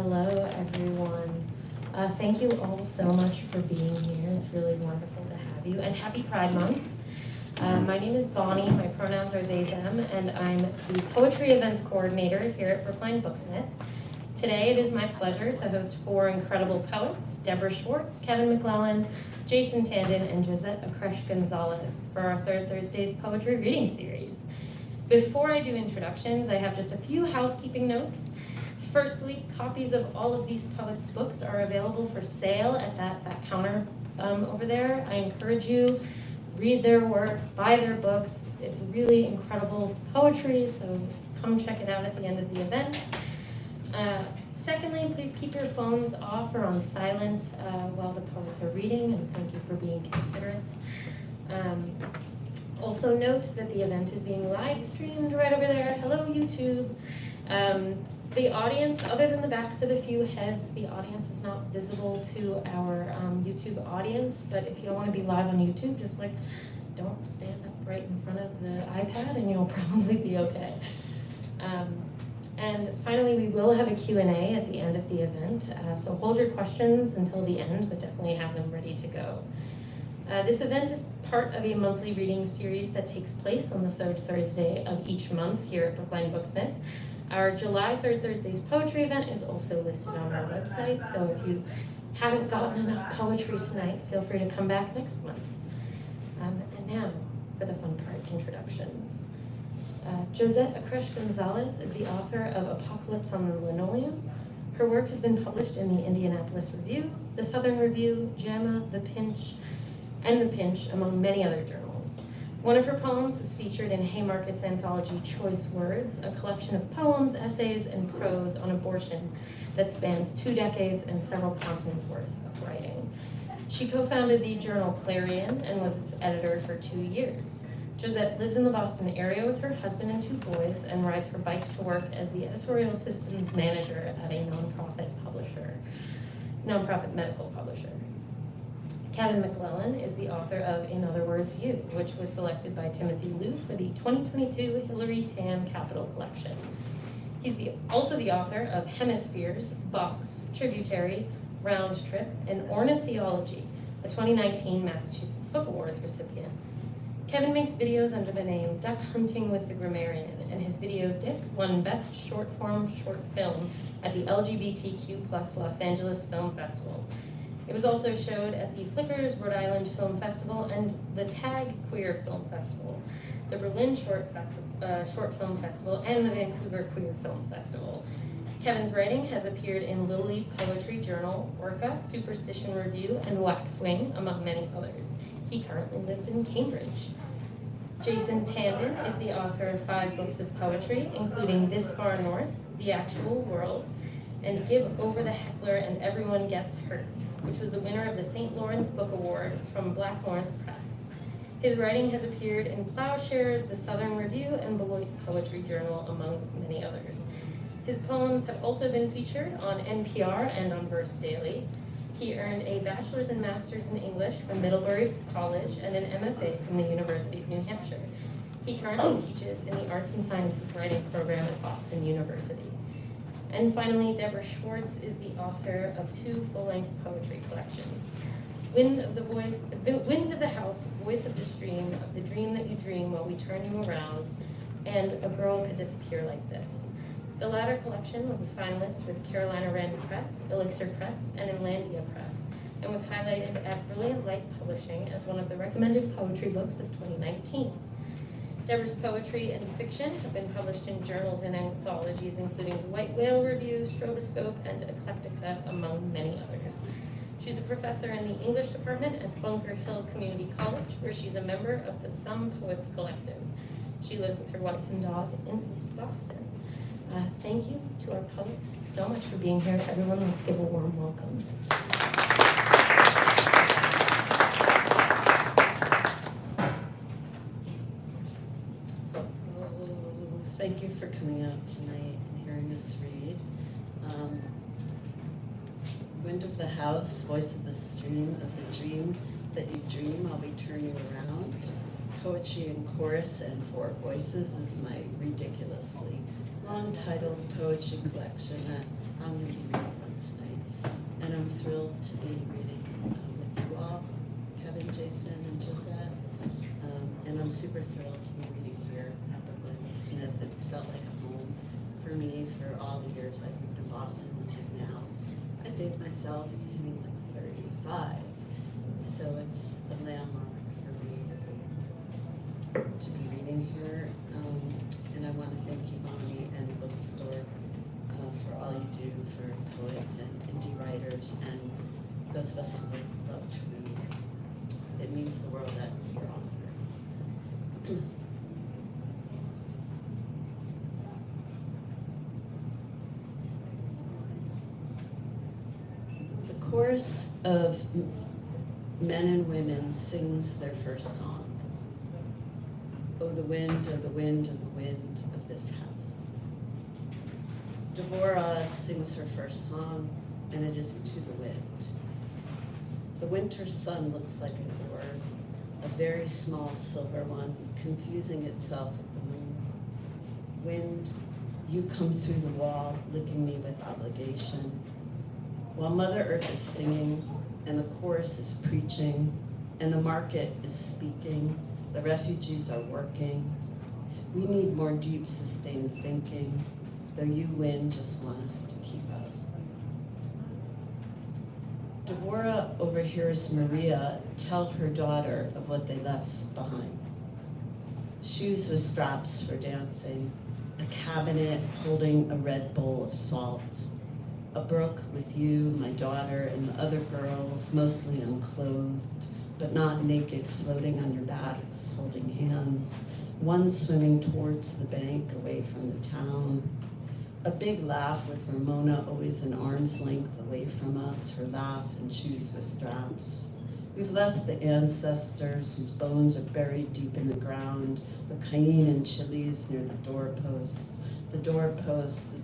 Hello, everyone. Thank you all so much for being here. It's really wonderful to have you. And happy Pride Month. My name is Bonnie. My pronouns are they, them, and I'm the Poetry Events Coordinator here at Brookline Booksmith. Today, it is my pleasure to host 4 incredible poets, Deborah Schwartz, Kevin McLellan, Jason Tandon, and Josette Akresh-Gonzales for our Third Thursday's Poetry Reading Series. Before I do introductions, I have just a few housekeeping notes. Firstly, copies of all of these poets' books are available for sale at that counter over there. I encourage you, read their work, buy their books. It's really incredible poetry, so come check it out at the end of the event. Secondly, please keep your phones off or on silent while the poets are reading, and thank you for being considerate. Also note that the event is being live streamed right over there. Hello, YouTube. The audience, other than the backs of a few heads, the audience is not visible to our YouTube audience, but if you don't want to be live on YouTube, just don't stand up right in front of the iPad and you'll probably be okay. And finally, we will have a Q&A at the end of the event, so hold your questions until the end, but definitely have them ready to go. This event is part of a monthly reading series that takes place on the third Thursday of each month here at Brookline Booksmith. Our July 3rd Thursday's poetry event is also listed on our website, so if you haven't gotten enough poetry tonight, feel free to come back next month. And now, for the fun part, introductions. Josette Akresh-Gonzales is the author of Apocalypse on the Linoleum. Her work has been published in the Indianapolis Review, the Southern Review, JAMA, The Pinch, and The Pinch, among many other journals. One of her poems was featured in Haymarket's anthology Choice Words, a collection of poems, essays, and prose on abortion that spans 2 decades and several continents worth of writing. She co-founded the journal Clarion and was its editor for 2 years. Josette lives in the Boston area with her husband and 2 boys and rides her bike to work as the editorial systems manager at a nonprofit medical publisher. Kevin McLellan is the author of In Other Words You, which was selected by Timothy Liu for the 2022 Hillary Tam Capital Collection. He's also the author of Hemispheres, Box, Tributary, Round Trip, and Ornithology, a 2019 Massachusetts Book Awards recipient. Kevin makes videos under the name Duck Hunting with the Grammarian, and his video Dick won Best Short Form Short Film at the LGBTQ+ Los Angeles Film Festival. It was also showed at the Flickers Rhode Island Film Festival and the Tag Queer Film Festival, the Berlin Short Film Festival, and the Vancouver Queer Film Festival. Kevin's writing has appeared in Lily Poetry Journal, Orca, Superstition Review, and Waxwing, among many others. He currently lives in Cambridge. Jason Tandon is the author of 5 books of poetry, including This Far North, The Actual World, and Give Over the Heckler and Everyone Gets Hurt, which was the winner of the St. Lawrence Book Award from Black Lawrence Press. His writing has appeared in Plowshares, the Southern Review, and Beloit Poetry Journal, among many others. His poems have also been featured on NPR and on Verse Daily. He earned a bachelor's and master's in English from Middlebury College and an MFA from the University of New Hampshire. He currently teaches in the Arts and Sciences Writing Program at Boston University. And finally, Deborah Schwartz is the author of 2 full-length poetry collections. Wind of the House, Voice of the Stream, of the Dream That You Dream While We Turn You Around, and A Girl Could Disappear Like This. The latter collection was a finalist with Carolina Rand Press, Elixir Press, and Inlandia Press, and was highlighted at Brilliant Light Publishing as one of the recommended poetry books of 2019. Deborah's poetry and fiction have been published in journals and anthologies, including the White Whale Review, Stroboscope, and Eclectica, among many others. She's a professor in the English department at Bunker Hill Community College, where she's a member of the Some Poets Collective. She lives with her wife and dog in East Boston. Thank you to our poets so much for being here. Everyone, let's give a warm welcome. Thank you for coming out tonight and hearing us read. Wind of the House, Voice of the Stream, of the Dream That You Dream, I'll Be Turning Around. Poetry in Chorus and 4 Voices is my ridiculously long-titled poetry collection that I'm going to be reading It's felt like a home for me for all the years I've lived in Boston, which is now, I date myself, hitting like 35. So it's a landmark for me to be reading here. And I want to thank you, Mommy, and Bookstore for all you do for poets and indie writers and those of us who love to read. It means the world that you're all here. The chorus of men and women sings their first song. Oh, the wind, oh, the wind, oh, the wind of this house. Deborah sings her first song, and it is to the wind. The winter sun looks like an orb, a very small silver one, confusing itself with the moon. Wind, you come through the wall, licking me with obligation. While Mother Earth is singing, and the chorus is preaching, and the market is speaking, the refugees are working. We need more deep, sustained thinking, though you, wind, just want us to keep up. Deborah overhears Maria tell her daughter of what they left behind. Shoes with straps for dancing, a cabinet holding a red bowl of salt, a brook with you, my daughter, and the other girls, mostly unclothed, but not naked, floating on your backs, holding hands, one swimming towards the bank away from the town. A big laugh with Ramona always an arm's length away from us, her laugh and shoes with straps. We've left the ancestors whose bones are buried deep in the ground, the cayenne and chilies near the doorposts, the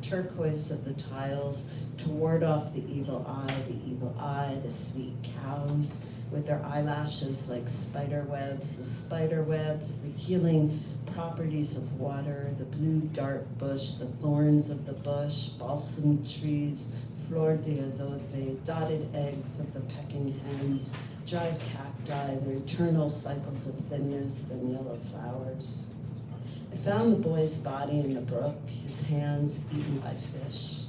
turquoise of the tiles to ward off the evil eye, the sweet cows with their eyelashes like spider webs, the healing properties of water, the blue dart bush, the thorns of the bush, balsam trees, flor de azote, dotted eggs of the pecking hens, dried cacti, the eternal cycles of thinness, then yellow flowers. I found the boy's body in the brook, his hands eaten by fish.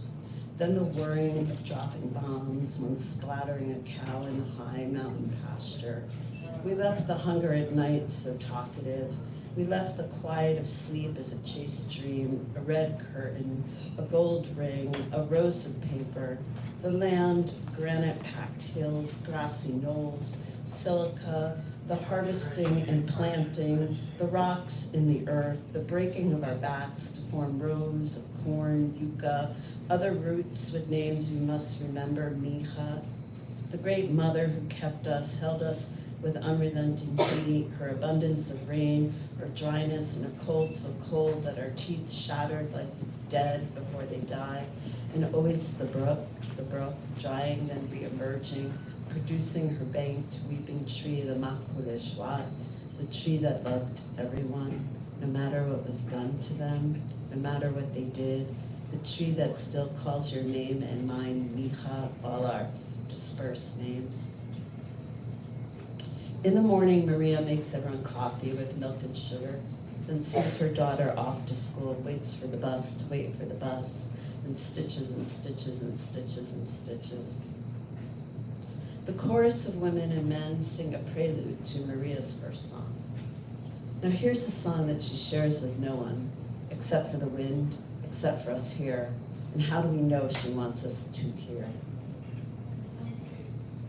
Then the whirring of dropping bombs, one splattering a cow in the high mountain pasture. We left the hunger at night so talkative. We left the quiet of sleep as a chaste dream, a red curtain, a gold ring, a rose of paper, the land, granite-packed hills, grassy knolls, silica, the harvesting and planting, the rocks in the earth, the breaking of our backs to form rows of corn, yucca, other roots with names you must remember, Mija, the great mother who kept us, held us with unrelenting heat, her abundance of rain, her dryness, and a cold so cold that our teeth shattered like dead before they die, and always the brook, drying then re-emerging, producing her banked weeping tree, the Makuleshwat, the tree that loved everyone, no matter what was done to them, no matter what they did, the tree that still calls your name and mine, Mija, all our dispersed names. In the morning, Maria makes everyone coffee with milk and sugar, then sees her daughter off to school, waits for the bus to wait for the bus, and stitches and stitches and stitches and stitches. The chorus of women and men sing a prelude to Maria's first song. Now here's a song that she shares with no one, except for the wind, except for us here, and how do we know she wants us to hear?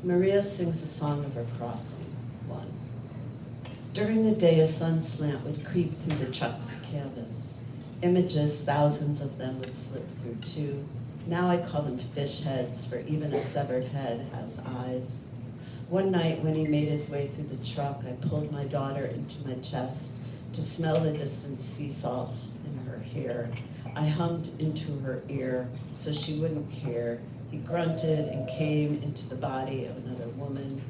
Maria sings a song of her crossing. One. During the day, a sun slant would creep through the truck's canvas. Images, thousands of them, would slip through too. Now I call them fish heads, for even a severed head has eyes. One night when he made his way through the truck, I pulled my daughter into my chest to smell the distant sea salt in her hair. I hummed into her ear so she wouldn't hear. He grunted and came into the body of another woman.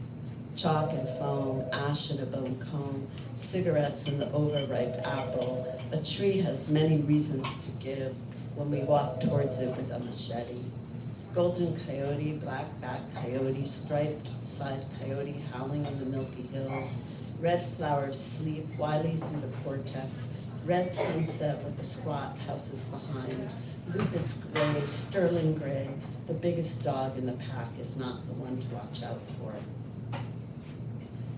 Chalk and foam, ash in a bone comb, cigarettes in the overripe apple. A tree has many reasons to give when we walk towards it with a machete. Golden coyote, black-backed coyote, striped-side coyote howling in the milky hills. Red flowers sleep wildly through the cortex, red sunset with the squat houses behind, lupus gray, sterling gray. The biggest dog in the pack is not the one to watch out for.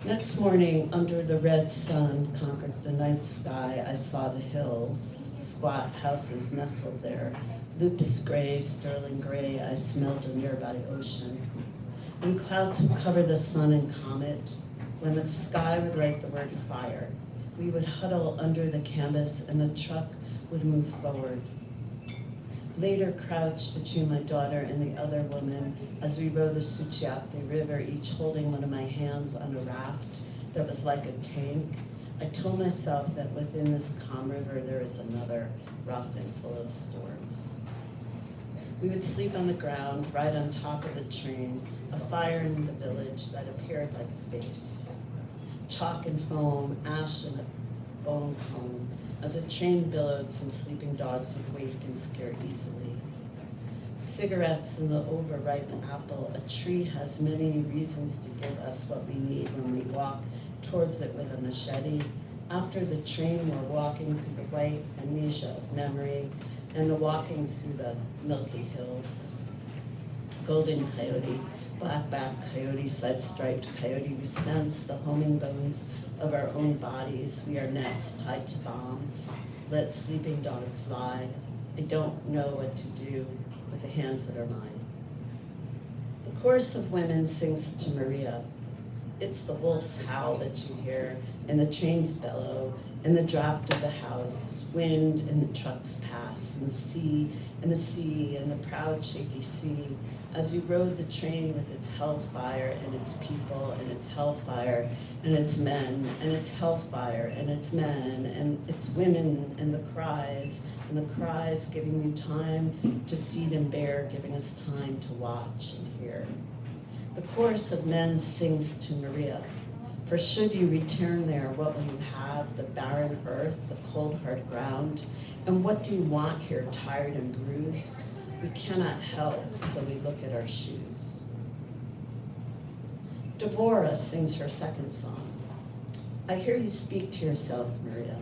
Next morning, under the red sun conquered the night sky, I saw the hills, squat houses nestled there. Lupus gray, sterling gray, I smelled a nearby ocean. When clouds would cover the sun and comet, when the sky would write the word fire, we would huddle under the canvas and the truck would move forward. Later crouched between my daughter and the other woman as we rode the Suchiate River, each holding one of my hands on a raft that was like a tank. I told myself that within this calm river there is another, rough and full of storms. We would sleep on the ground, right on top of the train, a fire in the village that appeared like a face. Chalk and foam, ash and a bone cone. As a train billowed, some sleeping dogs would wake and scare easily. Cigarettes in the overripe apple. A tree has many reasons to give us what we need when we walk towards it with a machete. After the train, we're walking through the white amnesia of memory and the walking through the milky hills. Golden coyote, black-backed coyote, side-striped coyote. We sense the homing bones of our own bodies. We are nets tied to bombs. Let sleeping dogs lie. I don't know what to do with the hands that are mine. The chorus of women sings to Maria. It's the wolf's howl that you hear, and the train's bellow, and the draft of the house, wind and the trucks pass, and the sea, and the proud shaky sea, as you rode the train with its hellfire and its people and its hellfire and its men and its hellfire and its men and its women and the cries giving you time to seed and bear, giving us time to watch and hear. The chorus of men sings to Maria. For should you return there, what will you have? The barren earth, the cold hard ground? And what do you want here, tired and bruised? We cannot help, so we look at our shoes. Deborah sings her second song. I hear you speak to yourself, Maria,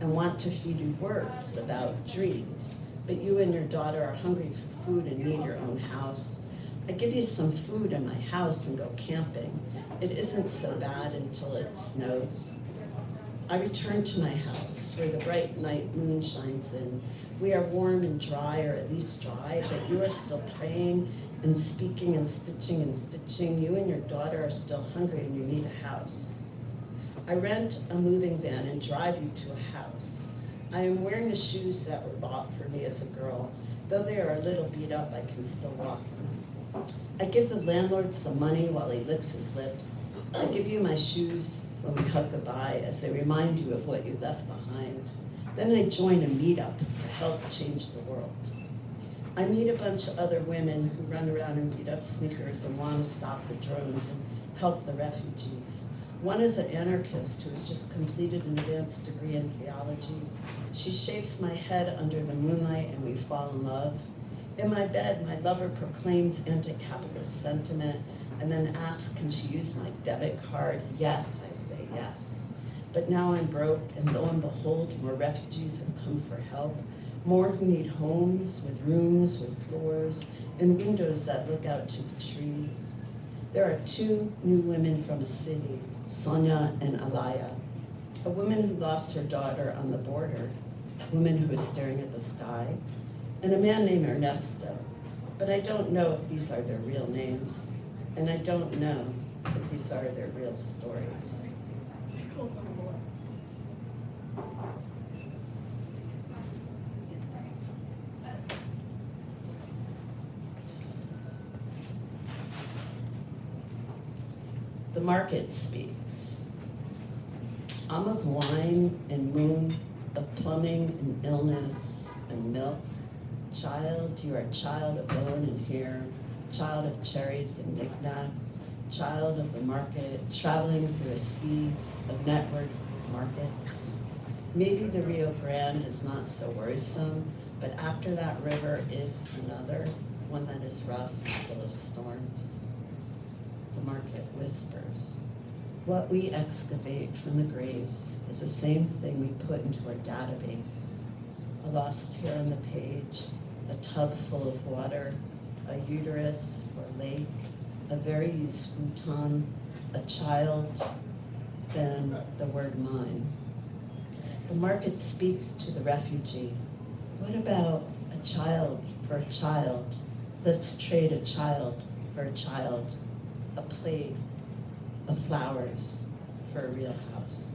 and want to feed you words about dreams, but you and your daughter are hungry for food and need your own house. I give you some food in my house and go camping. It isn't so bad until it snows. I return to my house where the bright night moon shines in. We are warm and dry, or at least dry, but you are still praying and speaking and stitching and stitching. You and your daughter are still hungry and you need a house. I rent a moving van and drive you to a house. I am wearing the shoes that were bought for me as a girl. Though they are a little beat up, I can still walk in them. I give the landlord some money while he licks his lips. I give you my shoes when we hug goodbye, as they remind you of what you left behind. Then I join a meetup to help change the world. I meet a bunch of other women who run around and beat up sneakers and want to stop the drones and help the refugees. One is an anarchist who has just completed an advanced degree in theology. She shaves my head under the moonlight and we fall in love. In my bed, my lover proclaims anti-capitalist sentiment and then asks, can she use my debit card? Yes, I say yes. But now I'm broke, and lo and behold, more refugees have come for help. More who need homes with rooms, with floors, and windows that look out to the trees. There are two new women from a city, Sonia and Alaya. A woman who lost her daughter on the border, a woman who is staring at the sky, and a man named Ernesto. But I don't know if these are their real names. And I don't know if these are their real stories. The market speaks. I'm of wine and moon, of plumbing and illness and milk. Child, you are a child of bone and hair, child of cherries and knickknacks, child of the market, traveling through a sea of networked markets. Maybe the Rio Grande is not so worrisome, but after that river is another, one that is rough and full of storms. The market whispers. What we excavate from the graves is the same thing we put into our database. A lost hair on the page, a tub full of water, a uterus or lake, a very used futon, a child, then the word mine. The market speaks to the refugee. What about a child for a child? Let's trade a child for a child, a plate of flowers for a real house.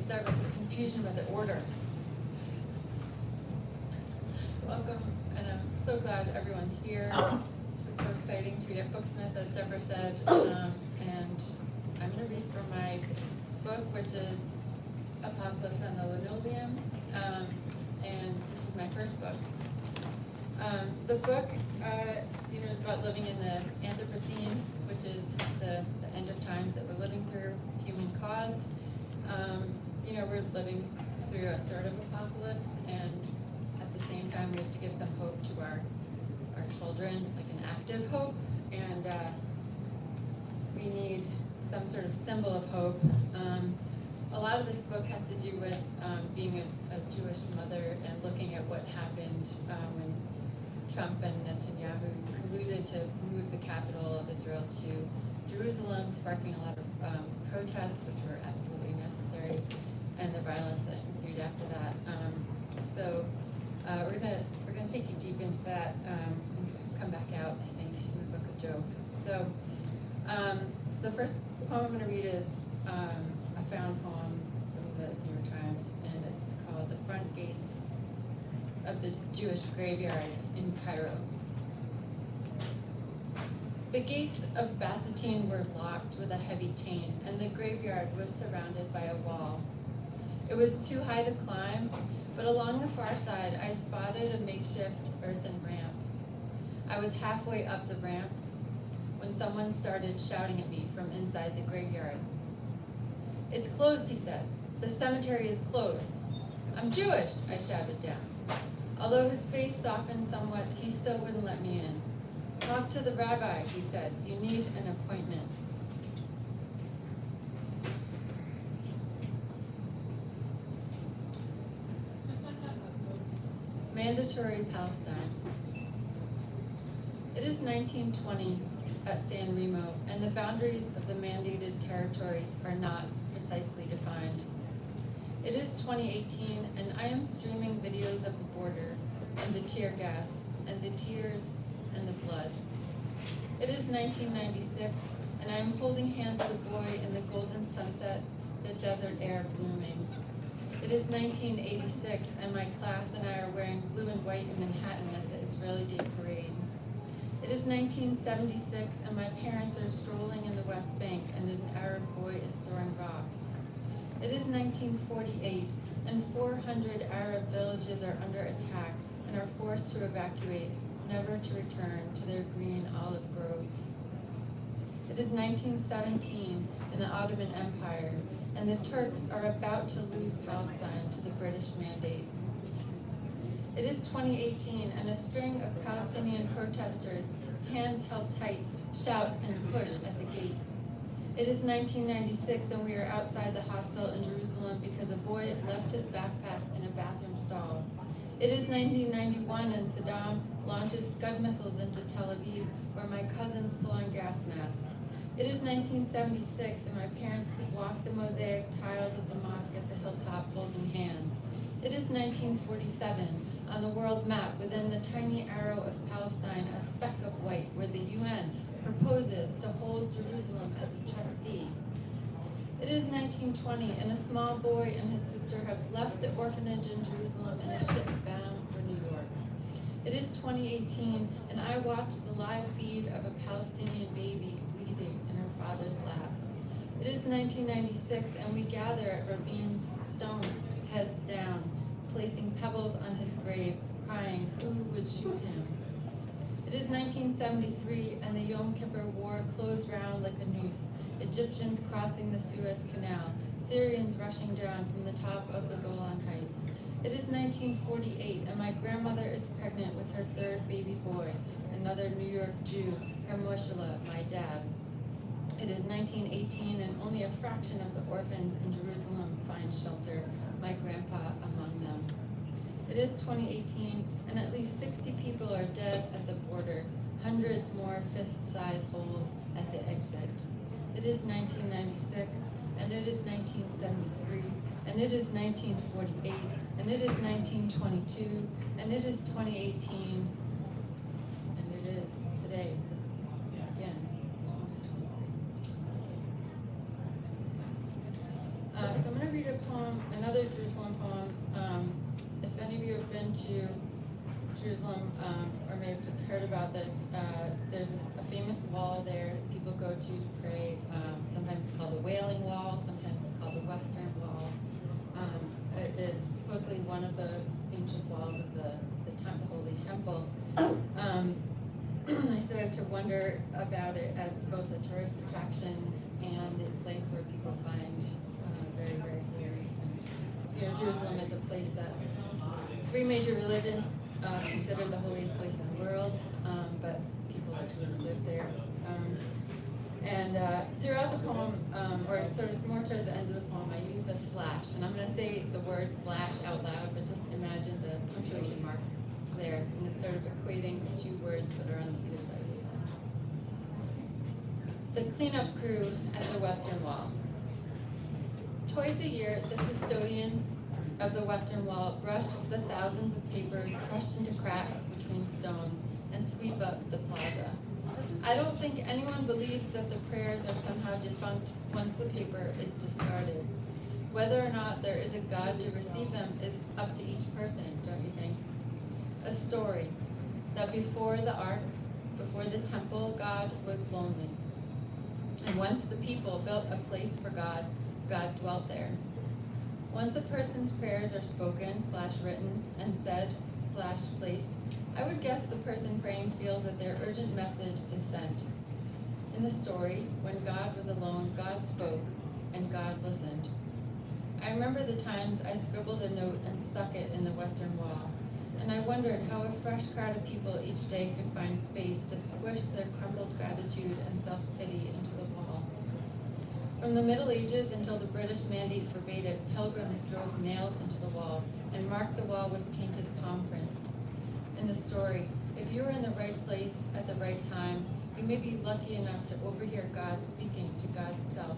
Sorry about the confusion about the order. Welcome, and I'm so glad everyone's here. It's so exciting to read at Booksmith, as Deborah said, and I'm going to read from my book, which is Apocalypse on the Linoleum, and this is my first book. The book, is about living in the Anthropocene, which is the end of times that we're living through, human-caused. We're living through a sort of apocalypse, and at the same time, we have to give some hope to our children, like an active hope, and we need some sort of symbol of hope. A lot of this book has to do with being a Jewish mother and looking at what happened when Trump and Netanyahu colluded to move the capital of Israel to Jerusalem, sparking a lot of protests, which were absolutely necessary, and the violence that ensued after that. We're gonna take you deep into that and come back out, I think, in the book of Job. So the first poem I'm gonna read is a found poem from the New York Times, and it's called "The Front Gates of the Jewish Graveyard in Cairo." The gates of Bassettine were locked with a heavy chain, and the graveyard was surrounded by a wall. It was too high to climb, but along the far side I spotted a makeshift earthen ramp. I was halfway up the ramp when someone started shouting at me from inside the graveyard. "It's closed," he said. "The cemetery is closed." "I'm Jewish," I shouted down. Although his face softened somewhat, he still wouldn't let me in. "Talk to the rabbi," he said. "You need an appointment." Mandatory Palestine. It is 1920 at San Remo, and the boundaries of the mandated territories are not precisely defined. It is 2018, and I am streaming videos of the border, and the tear gas, and the tears, and the blood. It is 1996, and I am holding hands with a boy in the golden sunset, the desert air glooming. It is 1986, and my class and I are wearing blue and white in Manhattan at the Israeli Day Parade. It is 1976, and my parents are strolling in the West Bank, and an Arab boy is throwing rocks. It is 1948, and 400 Arab villages are under attack and are forced to evacuate, never to return to their green olive groves. It is 1917 in the Ottoman Empire, and the Turks are about to lose Palestine to the British mandate. It is 2018, and a string of Palestinian protesters, hands held tight, shout and push at the gate. It is 1996, and we are outside the hostel in Jerusalem because a boy left his backpack in a bathroom stall. It is 1991, and Saddam launches Scud missiles into Tel Aviv, where my cousins pull on gas masks. It is 1976, and my parents could walk the mosaic tiles of the mosque at the hilltop holding hands. It is 1947, on the world map, within the tiny arrow of Palestine, a speck of white, where the UN proposes to hold Jerusalem as a trustee. It is 1920, and a small boy and his sister have left the orphanage in Jerusalem in a ship bound for New York. It is 2018, and I watch the live feed of a Palestinian baby bleeding in her father's lap. It is 1996, and we gather at Rabin's stone, heads down, placing pebbles on his grave, crying, who would shoot him? It is 1973, and the Yom Kippur War closed round like a noose, Egyptians crossing the Suez Canal, Syrians rushing down from the top of the Golan Heights. It is 1948, and my grandmother is pregnant with her third baby boy, another New York Jew, her Moshe, my dad. It is 1918, and only a fraction of the orphans in Jerusalem find shelter, my grandpa among them. It is 2018, and at least 60 people are dead at the border, hundreds more fist-sized holes at the exit. It is 1996, and it is 1973, and it is 1948, and it is 1922, and it is 2018, and it is today, again, 2020. So I'm going to read a poem, another Jerusalem poem. If any of you have been to Jerusalem, or may have just heard about this, there's a famous wall there that people go to pray. Sometimes it's called the Wailing Wall, sometimes it's called the Western Wall. It is supposedly one of the ancient walls of the Holy Temple. I started to wonder about it as both a tourist attraction and a place where people find very, very holy. You know, Jerusalem is a place that 3 major religions consider the holiest place in the world, but people actually live there. Throughout the poem, or sort of more towards the end of the poem, I use a slash, and I'm going to say the word slash out loud, but just imagine the punctuation mark there, and it's sort of equating 2 words that are on either side of the slash. The cleanup crew at the Western Wall. Twice a year, the custodians of the Western Wall brush the thousands of papers crushed into cracks between stones and sweep up the plaza. I don't think anyone believes that the prayers are somehow defunct once the paper is discarded. Whether or not there is a God to receive them is up to each person, don't you think? A story that before the ark, before the temple, God was lonely. And once the people built a place for God, God dwelt there. Once a person's prayers are spoken / written and said / placed, I would guess the person praying feels that their urgent message is sent. In the story, when God was alone, God spoke, and God listened. I remember the times I scribbled a note and stuck it in the Western Wall, and I wondered how a fresh crowd of people each day could find space to squish their crumbled gratitude and self-pity into the wall. From the Middle Ages until the British mandate forbade it, pilgrims drove nails into the wall and marked the wall with painted palm prints. In the story, if you were in the right place at the right time, you may be lucky enough to overhear God speaking to God's self,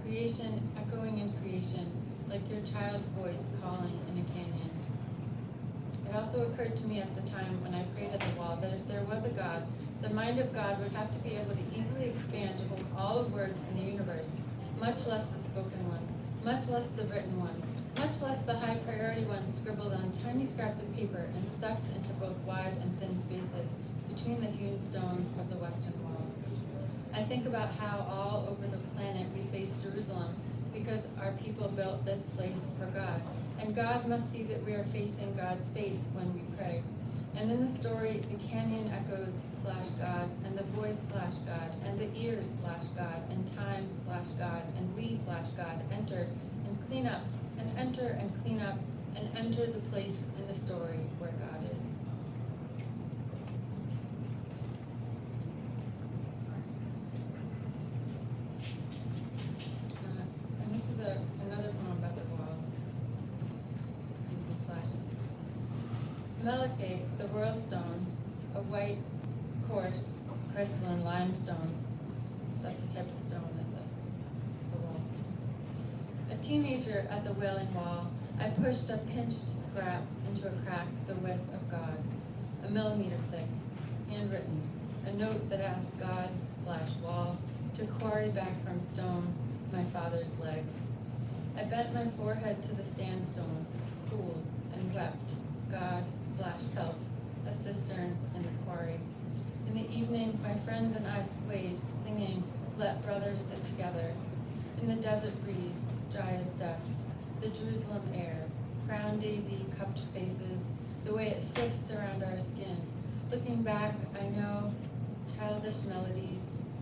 creation echoing in creation, like your child's voice calling in a canyon. It also occurred to me at the time when I prayed at the wall that if there was a God, the mind of God would have to be able to easily expand to hold all the words in the universe, much less the spoken ones, much less the written ones, much less the high priority ones scribbled on tiny scraps of paper and stuffed into both wide and thin spaces between the hewn stones of the Western Wall. I think about how all over the planet we face Jerusalem because our people built this place for God, and God must see that we are facing God's face when we pray. And in the story, the canyon echoes /God, and the voice /God, and the ears /God, and time /God, and we /God enter and clean up, and enter and clean up, and enter the place in the story where God is. And this is another poem about the wall, using slashes. Melike, the royal stone, a white, coarse, crystalline limestone. That's the type of stone that the wall's made of. A teenager at the Wailing Wall, I pushed a pinched scrap into a crack the width of God, 1 millimeter thick, handwritten, a note that asked God /wall to quarry back from stone my father's legs. I bent my forehead to the sandstone, cool, and wept, God /self, a cistern in the quarry. In the evening, my friends and I swayed, singing, Let Brothers Sit Together. in the desert breeze, dry as dust, the Jerusalem air, crown daisy, cupped faces, the way it sifts around our skin. Looking back, I know childish melodies,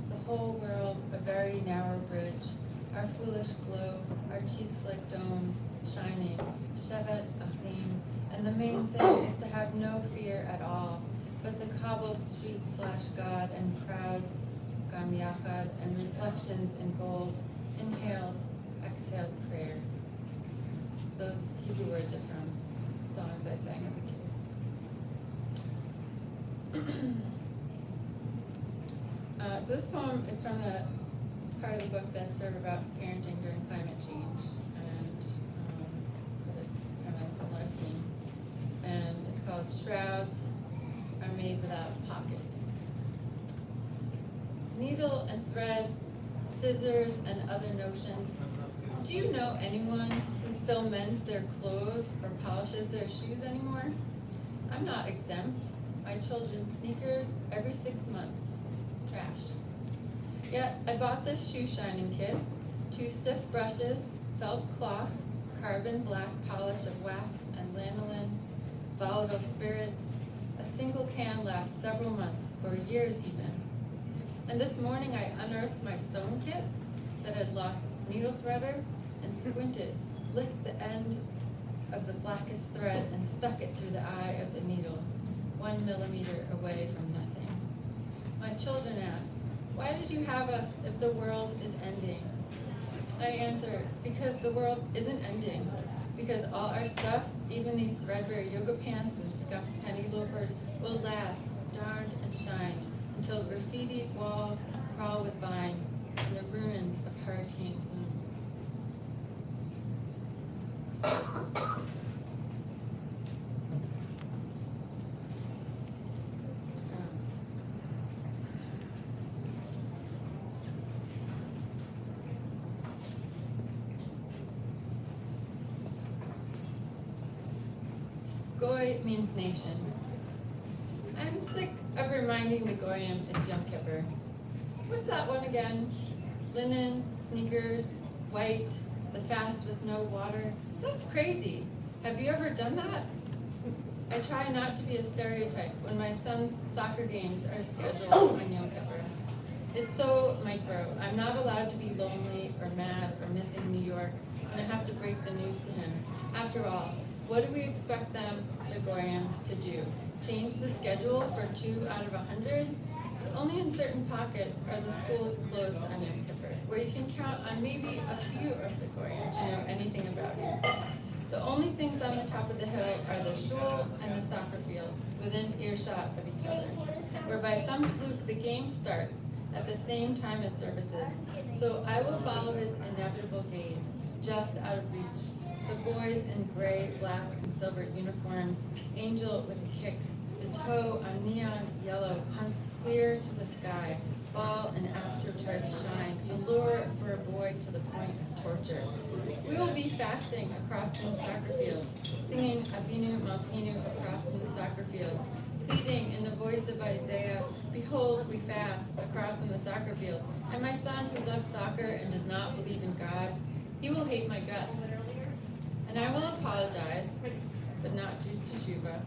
the whole world a very narrow bridge, our foolish glow, our cheeks like domes, shining, Shevet Achim, and the main thing is to have no fear at all, but the cobbled streets / God and crowds, Gam Yachad, and reflections in gold, inhaled, exhaled prayer. Those Hebrew words are from songs I sang as a kid. So this poem is from the part of the book that's sort of about parenting during climate change, and but it's kind of a similar theme. And it's called Shrouds Are Made Without Pockets. Needle and thread, scissors, and other notions. Do you know anyone who still mends their clothes or polishes their shoes anymore? I'm not exempt. My children's sneakers every 6 months. Trash. Yet I bought this shoe shining kit, 2 stiff brushes, felt cloth, carbon black polish of wax and lanolin, volatile spirits. A single can lasts several months or years even. And this morning I unearthed my sewn kit that had lost its needle threader and squinted, licked the end of the blackest thread and stuck it through the eye of the needle, 1 millimeter away from nothing. My children ask, why did you have us if the world is ending? I answer, because the world isn't ending. Because all our stuff, even these threadbare yoga pants and scuffed penny loafers, will last, darned and shined, until graffitied walls crawl with vines and the ruins of hurricane wounds. Goy means nation. I'm sick of reminding the Goyim it's Yom Kippur. What's that one again? Linen, sneakers, white, the fast with no water. That's crazy. Have you ever done that? I try not to be a stereotype when my son's soccer games are scheduled on Yom Kippur. It's so micro. I'm not allowed to be lonely or mad or missing New York, and I have to break the news to him. After all, what do we expect them, the Goyim, to do? Change the schedule for 2 out of 100? Only in certain pockets are the schools closed on Yom Kippur, where you can count on maybe a few of the Goyim to know anything about it. The only things on the top of the hill are the shul and the soccer fields, within earshot of each other, where by some fluke the game starts at the same time as services. So I will follow his inevitable gaze, just out of reach. The boys in gray, black, and silver uniforms, angel with a kick, the toe on neon yellow punts clear to the sky, ball and astroturf shine, a lure for a boy to the point of torture. We will be fasting across from the soccer fields, singing Avinu Malkinu across from the soccer fields, pleading in the voice of Isaiah, behold, we fast across from the soccer field. And my son who loves soccer and does not believe in God, he will hate my guts. And I will apologize, but not do teshuva.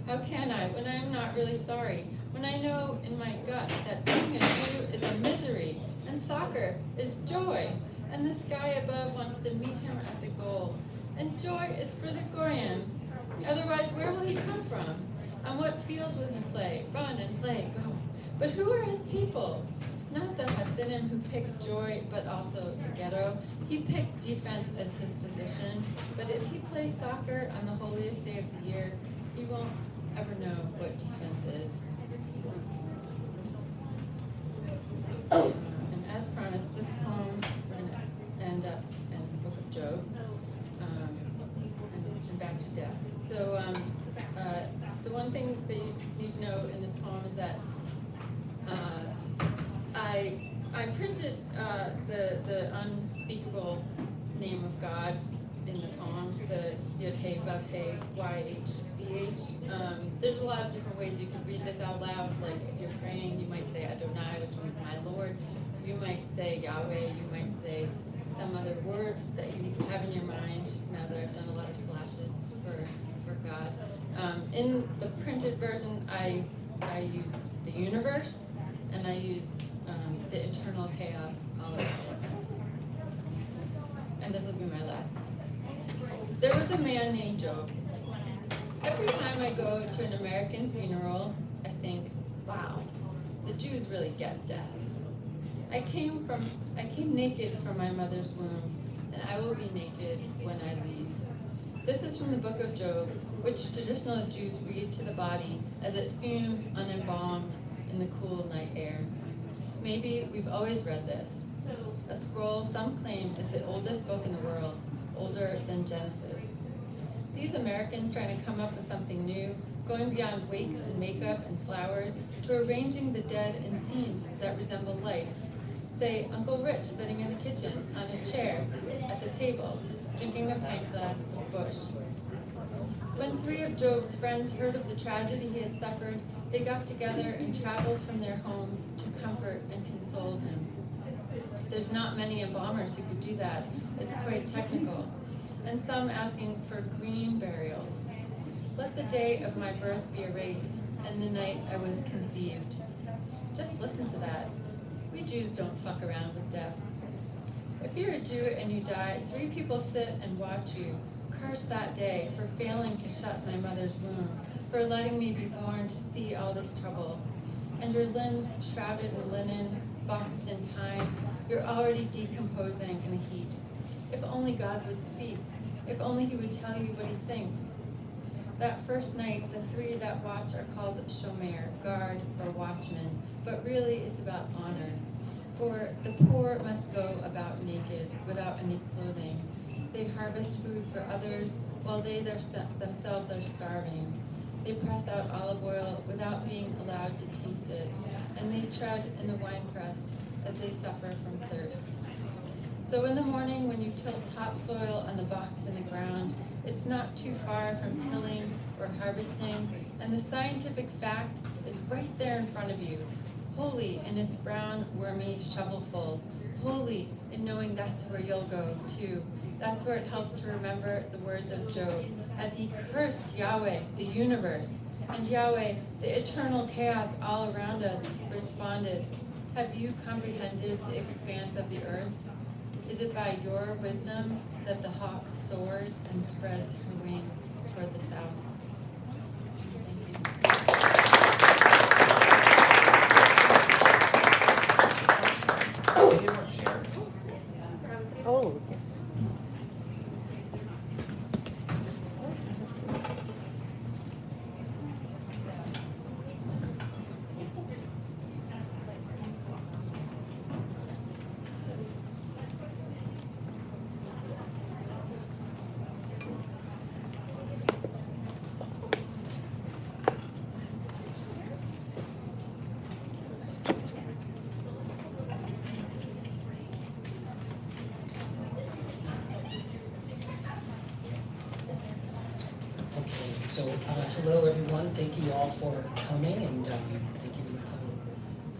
How can I when I am not really sorry? When I know in my gut that being a Jew is a misery, and soccer is joy, and the sky above wants to meet him at the goal. And joy is for the Goyim. Otherwise, where will he come from? On what field will he play? Run and play, go. But who are his people? Not the Hasidim who picked joy, but also the ghetto. He picked defense as his position, but if he plays soccer on the holiest day of the year, he won't ever know what defense is. And as promised, this poem we're going to end up in the book of Job, and back to death. So the one thing that you need to know in this poem is that I printed the unspeakable name of God in the poem, the Yod He Vav He YHVH. There's a lot of different ways you can read this out loud. Like if you're praying, you might say Adonai, which means my Lord. You might say Yahweh. You might say some other word that you have in your mind now that I've done a lot of slashes for God. In the printed version, I used the universe, and I used the eternal chaos all around us. And this will be my last. There was a man named Job. Every time I go to an American funeral, I think, wow, the Jews really get death. I came naked from my mother's womb, and I will be naked when I leave. This is from the book of Job, which traditional Jews read to the body as it fumes unembalmed in the cool night air. Maybe we've always read this. A scroll some claim is the oldest book in the world, older than Genesis. These Americans trying to come up with something new, going beyond wakes and makeup and flowers to arranging the dead in scenes that resemble life. Say, Uncle Rich sitting in the kitchen on a chair at the table, drinking a pint glass of Bush. When 3 of Job's friends heard of the tragedy he had suffered, they got together and traveled from their homes to comfort and console him. There's not many embalmers who could do that. It's quite technical. And some asking for green burials. Let the day of my birth be erased, and the night I was conceived. Just listen to that. We Jews don't fuck around with death. If you're a Jew and you die, 3 people sit and watch you. Curse that day for failing to shut my mother's womb, for letting me be born to see all this trouble. And your limbs shrouded in linen, boxed in pine, you're already decomposing in the heat. If only God would speak. If only he would tell you what he thinks. That first night, the 3 that watch are called shomer, guard or watchman, but really it's about honor. For the poor must go about naked, without any clothing. They harvest food for others, while they themselves are starving. They press out olive oil without being allowed to taste it, and they tread in the winepress as they suffer from thirst. So in the morning, when you tilt topsoil on the box in the ground, it's not too far from tilling or harvesting, and the scientific fact is right there in front of you, holy in its brown, wormy shovelful, holy in knowing that's where you'll go too. That's where it helps to remember the words of Job, as he cursed Yahweh, the universe, and Yahweh, the eternal chaos all around us, responded, have you comprehended the expanse of the earth? Is it by your wisdom that the hawk soars and spreads her wings toward the south? Any more chairs? Oh, yes. So, hello everyone. Thank you all for coming, and thank you,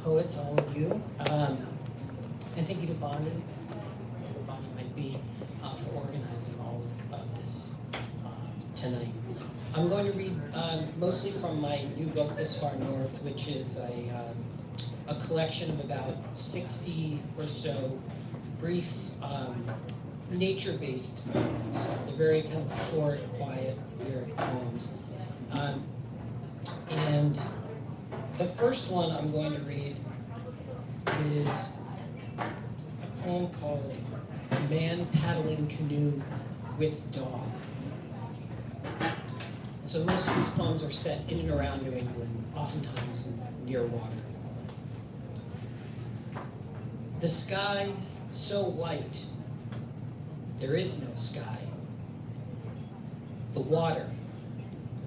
poets, all of you. And thank you to Bonnie, whoever Bonnie might be, for organizing all of this tonight. I'm going to read mostly from my new book, This Far North, which is a collection of about 60 or so brief nature-based poems. They're very kind of short, quiet, lyric poems. And the first one I'm going to read is a poem called Man Paddling Canoe with Dog. And so most of these poems are set in and around New England, oftentimes near water. The sky so white, there is no sky. The water,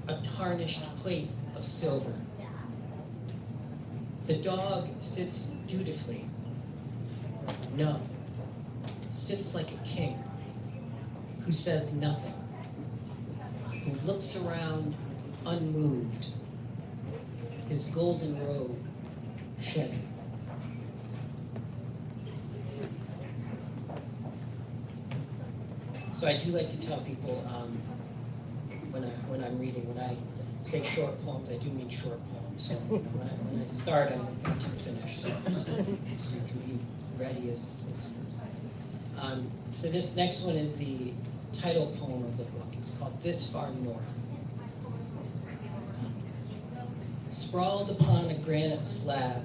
a tarnished plate of silver. The dog sits dutifully. No, sits like a king, who says nothing, who looks around unmoved, his golden robe shedding. So I do like to tell people when I'm reading, when I say short poems, I do mean short poems. So when I start, I'm going to finish. So just so you can be ready as listeners. So this next one is the title poem of the book. It's called This Far North. Sprawled upon a granite slab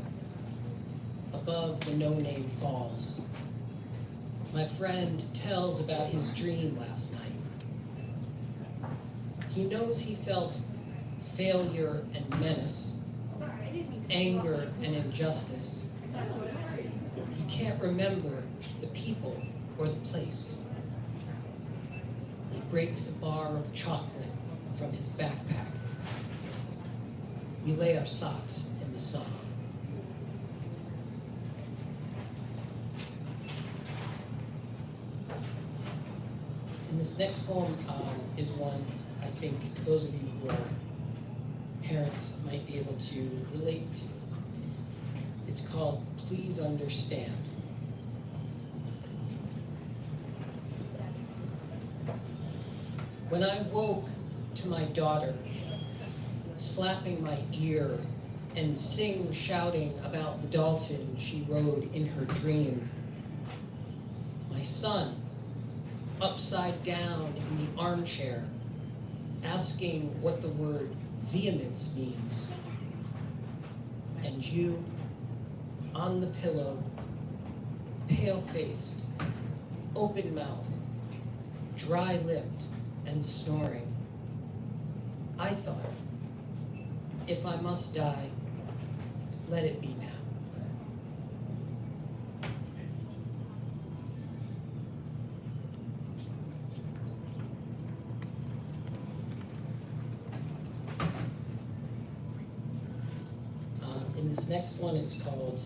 above the no-name falls, my friend tells about his dream last night. He knows he felt failure and menace, anger and injustice. He can't remember the people or the place. He breaks a bar of chocolate from his backpack. We lay our socks in the sun. And this next poem is one I think those of you who are parents might be able to relate to. It's called Please Understand. When I woke to my daughter slapping my ear and shouting about the dolphin she rode in her dream, my son, upside down in the armchair, asking what the word vehemence means, and you, on the pillow, pale-faced, open-mouthed, dry-lipped, and snoring. I thought, if I must die, let it be now. And this next one is called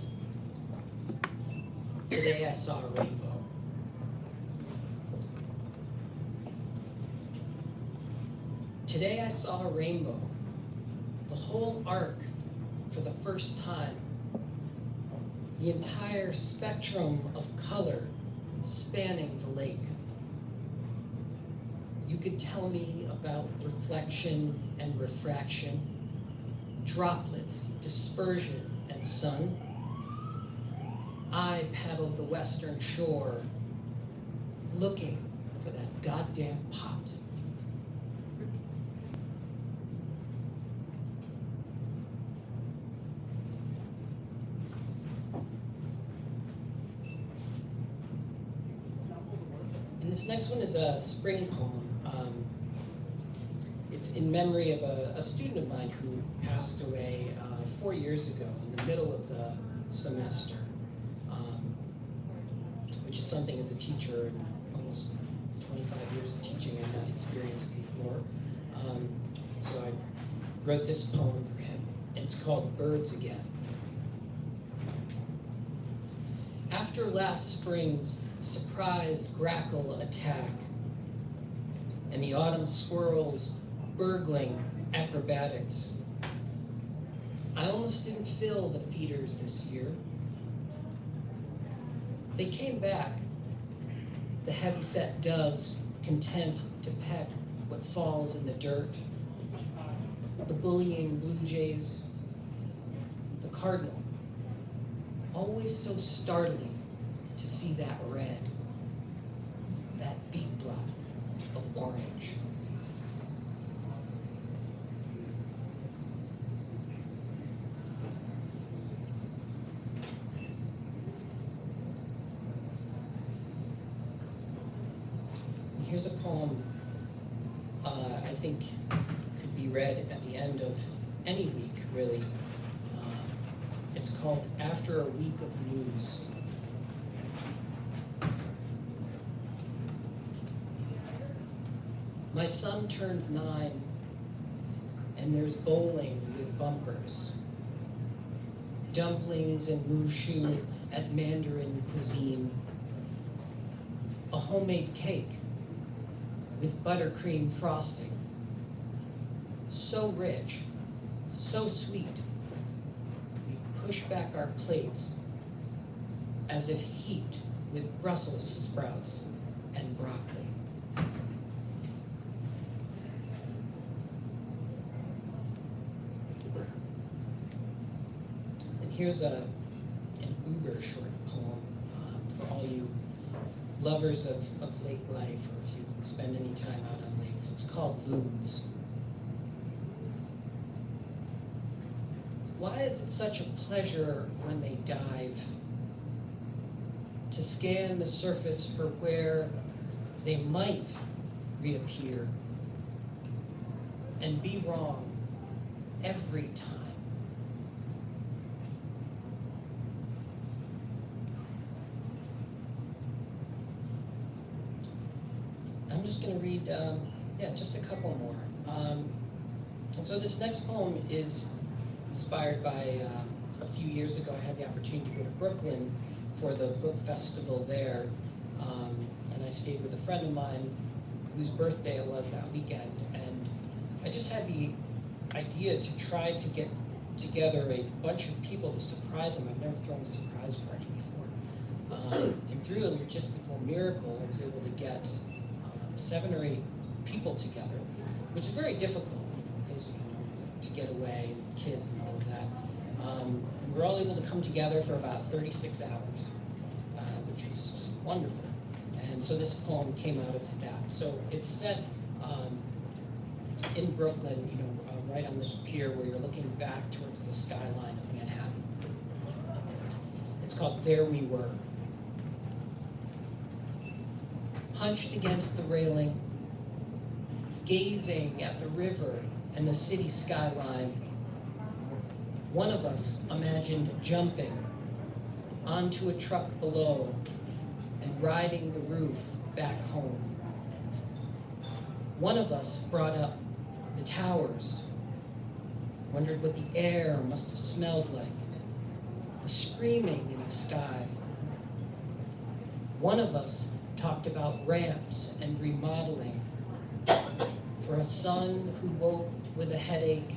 Today I Saw a Rainbow. Today I saw a rainbow, the whole arc for the first time, the entire spectrum of color spanning the lake. You could tell me about reflection and refraction, droplets, dispersion, and sun. I paddled the western shore, looking for that goddamn pot. And this next one is a spring poem. It's in memory of a student of mine who passed away 4 years ago in the middle of the semester, which is something as a teacher, almost 25 years of teaching, I've not experienced before. So I wrote this poem for him, and it's called Birds Again. After last spring's surprise grackle attack and the autumn squirrels' burgling acrobatics, I almost didn't fill the feeders this year. They came back, the heavy-set doves content to peck what falls in the dirt, the bullying blue jays, the cardinal, always so startling to see that red, that beat blot of orange. Here's a poem I think could be read at the end of any week, really. It's called After a Week of News. My son turns 9, and there's bowling with bumpers, dumplings and mushu at Mandarin cuisine, a homemade cake with buttercream frosting, so rich, so sweet. We push back our plates as if heaped with Brussels sprouts and broccoli. here's an uber short poem for all you lovers of lake life, or if you spend any time out on lakes. It's called Loons. Why is it such a pleasure when they dive to scan the surface for where they might reappear and be wrong every time? I'm just going to read, just a couple more. And so this next poem is inspired by a few years ago. I had the opportunity to go to Brooklyn for the book festival there, and I stayed with a friend of mine whose birthday it was that weekend, and I just had the idea to try to get together a bunch of people to surprise him. I've never thrown a surprise party before, and through a logistical miracle, I was able to get 7 or 8 people together, which is very difficult, because to get away, kids and all of that. And we're all able to come together for about 36 hours, which is just wonderful. And so this poem came out of that. So it's set in Brooklyn, right on this pier where you're looking back towards the skyline of Manhattan. It's called There We Were. Hunched against the railing, gazing at the river and the city skyline, one of us imagined jumping onto a truck below and riding the roof back home. One of us brought up the towers, wondered what the air must have smelled like, the screaming in the sky. One of us talked about ramps and remodeling for a son who woke with a headache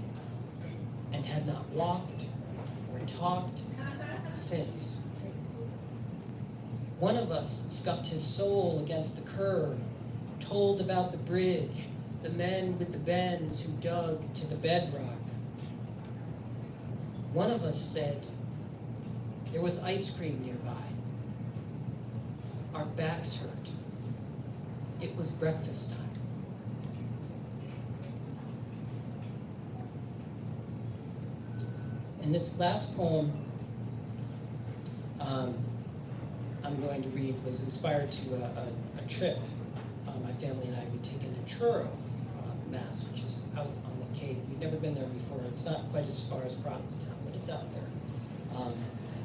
and had not walked or talked since. One of us scuffed his soul against the curb, told about the bridge, the men with the bends who dug to the bedrock. One of us said there was ice cream nearby. Our backs hurt. It was breakfast time. And this last poem I'm going to read was inspired to a trip my family and I would take into Truro, Mass, which is out on the Cape. We've never been there before. It's not quite as far as Provincetown, but it's out there.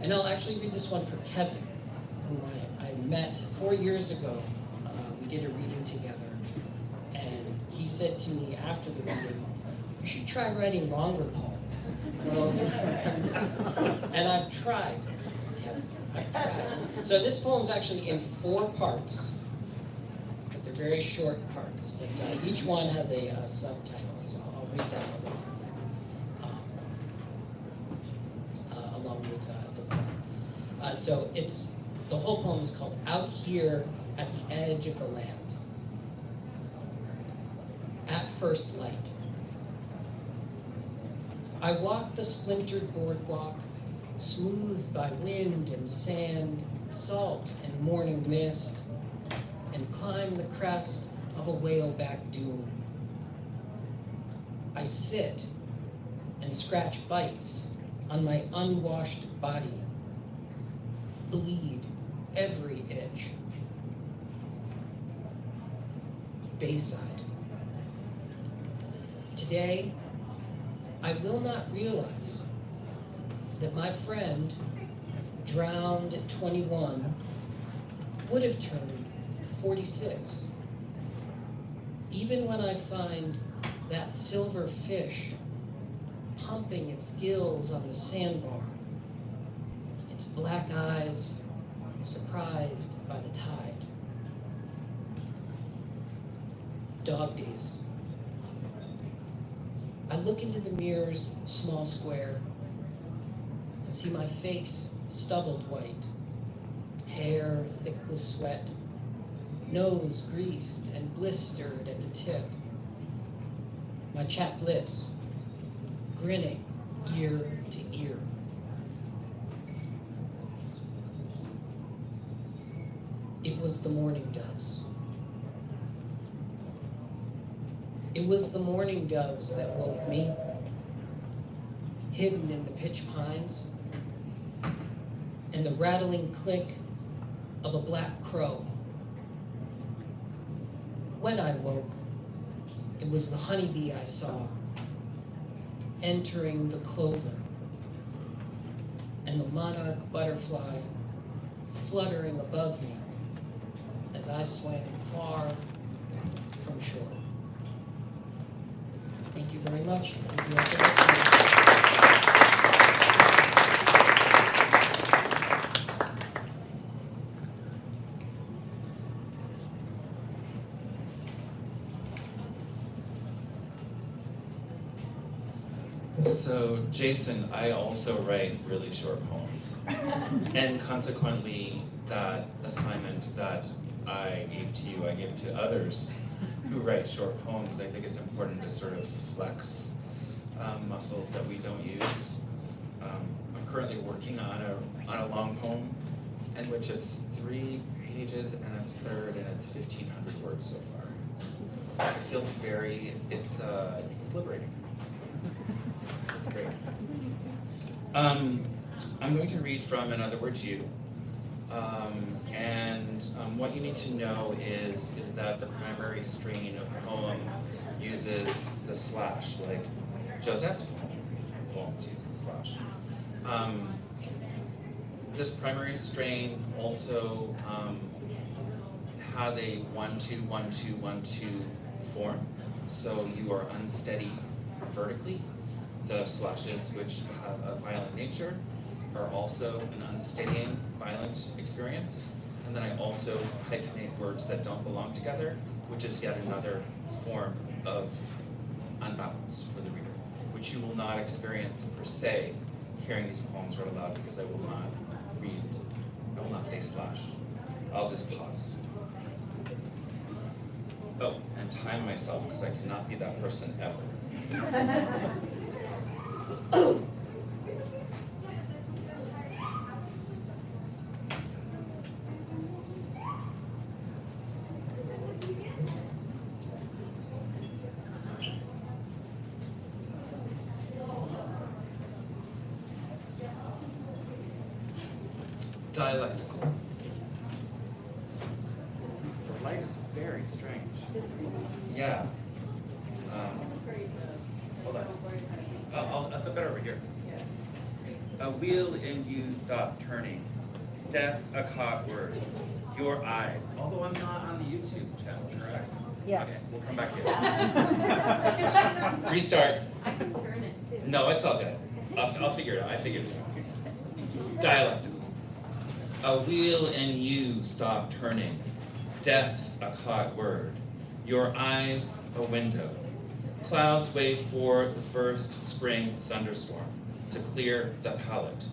And I'll actually read this one for Kevin, whom I met 4 years ago. We did a reading together, and he said to me after the reading, "You should try writing longer poems." I don't know if you remember. And I've tried, Kevin. I've tried. So this poem's actually in 4 parts, but they're very short parts. But each one has a subtitle, so I'll read that along with the poem. So the whole poem is called Out Here at the Edge of the Land. At first light. I walk the splintered boardwalk, smoothed by wind and sand, salt and morning mist, and climb the crest of a whaleback dune. I sit and scratch bites on my unwashed body, bleed every itch. Bayside. Today, I will not realize that my friend, drowned at 21, would have turned 46. Even when I find that silver fish pumping its gills on the sandbar, its black eyes surprised by the tide. Dog days. I look into the mirror's small square and see my face stubbled white, hair thick with sweat, nose greased and blistered at the tip, my chapped lips grinning ear to ear. It was the mourning doves. It was the mourning doves that woke me, hidden in the pitch pines, and the rattling click of a black crow. When I woke, it was the honeybee I saw entering the clover, and the monarch butterfly fluttering above me as I swam far from shore. Thank you very much. Thank you all for listening. So, Jason, I also write really short poems. And consequently, that assignment that I gave to you, I give to others who write short poems. I think it's important to sort of flex muscles that we don't use. I'm currently working on a long poem, in which it's 3 pages and a third, and it's 1,500 words so far. It feels it's liberating. It's great. I'm going to read from In Other Words You. What you need to know is that the primary strain of poem uses the slash, like Josette's poems use the slash. This primary strain also has a 1-2, 1-2, 1-2 form, so you are unsteady vertically. The slashes, which have a violent nature, are also an unsteadying, violent experience. And then I also hyphenate words that don't belong together, which is yet another form of unbalance for the reader, which you will not experience per se hearing these poems read aloud, because I will not say slash. I'll just pause. Oh, and time myself, because I cannot be that person ever. Dialectical. The light is very strange. Yeah. Hold on. That's a better over here. A wheel in you stop turning. Death a caught word. Your eyes. Although I'm not on the YouTube channel, correct? Yeah. Okay, we'll come back here. Restart. I can turn it too. No, it's all good. I'll figure it out. I figured it out. Dialectical. A wheel in you stop turning. Death a caught word. Your eyes a window. Clouds wait for the first spring thunderstorm to clear the palate.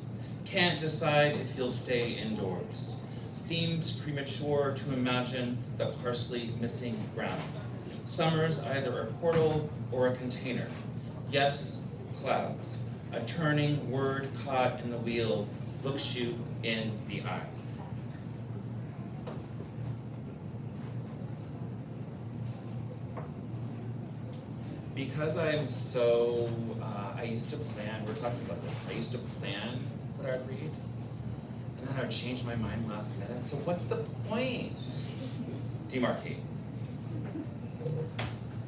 Can't decide if you'll stay indoors. Seems premature to imagine the parsley missing ground. Summer's either a portal or a container. Yes, clouds. A turning word caught in the wheel looks you in the eye. Because I'm so, I used to plan, we're talking about this, I used to plan what I'd read, and then I'd change my mind last minute, so what's the point? Demarcate.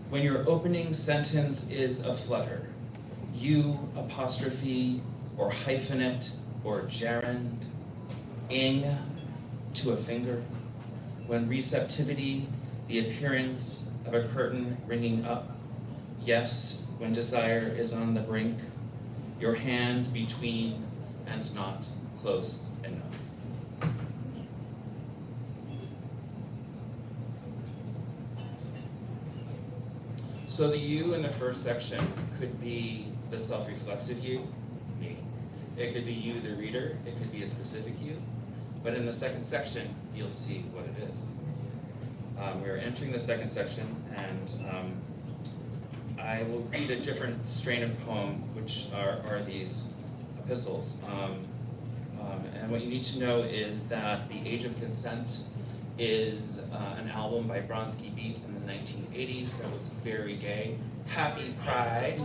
When your opening sentence is a flutter, you apostrophe or hyphenate or gerund, ing to a finger, when receptivity, the appearance of a curtain ringing up, yes, when desire is on the brink, your hand between and not close enough. So the you in the first section could be the self-reflexive you, me. It could be you, the reader. It could be a specific you. But in the second section, you'll see what it is. We are entering the second section, and I will read a different strain of poem, which are these epistles. And what you need to know is that the age of consent is an album by Bronski Beat in the 1980s that was very gay. Happy Pride.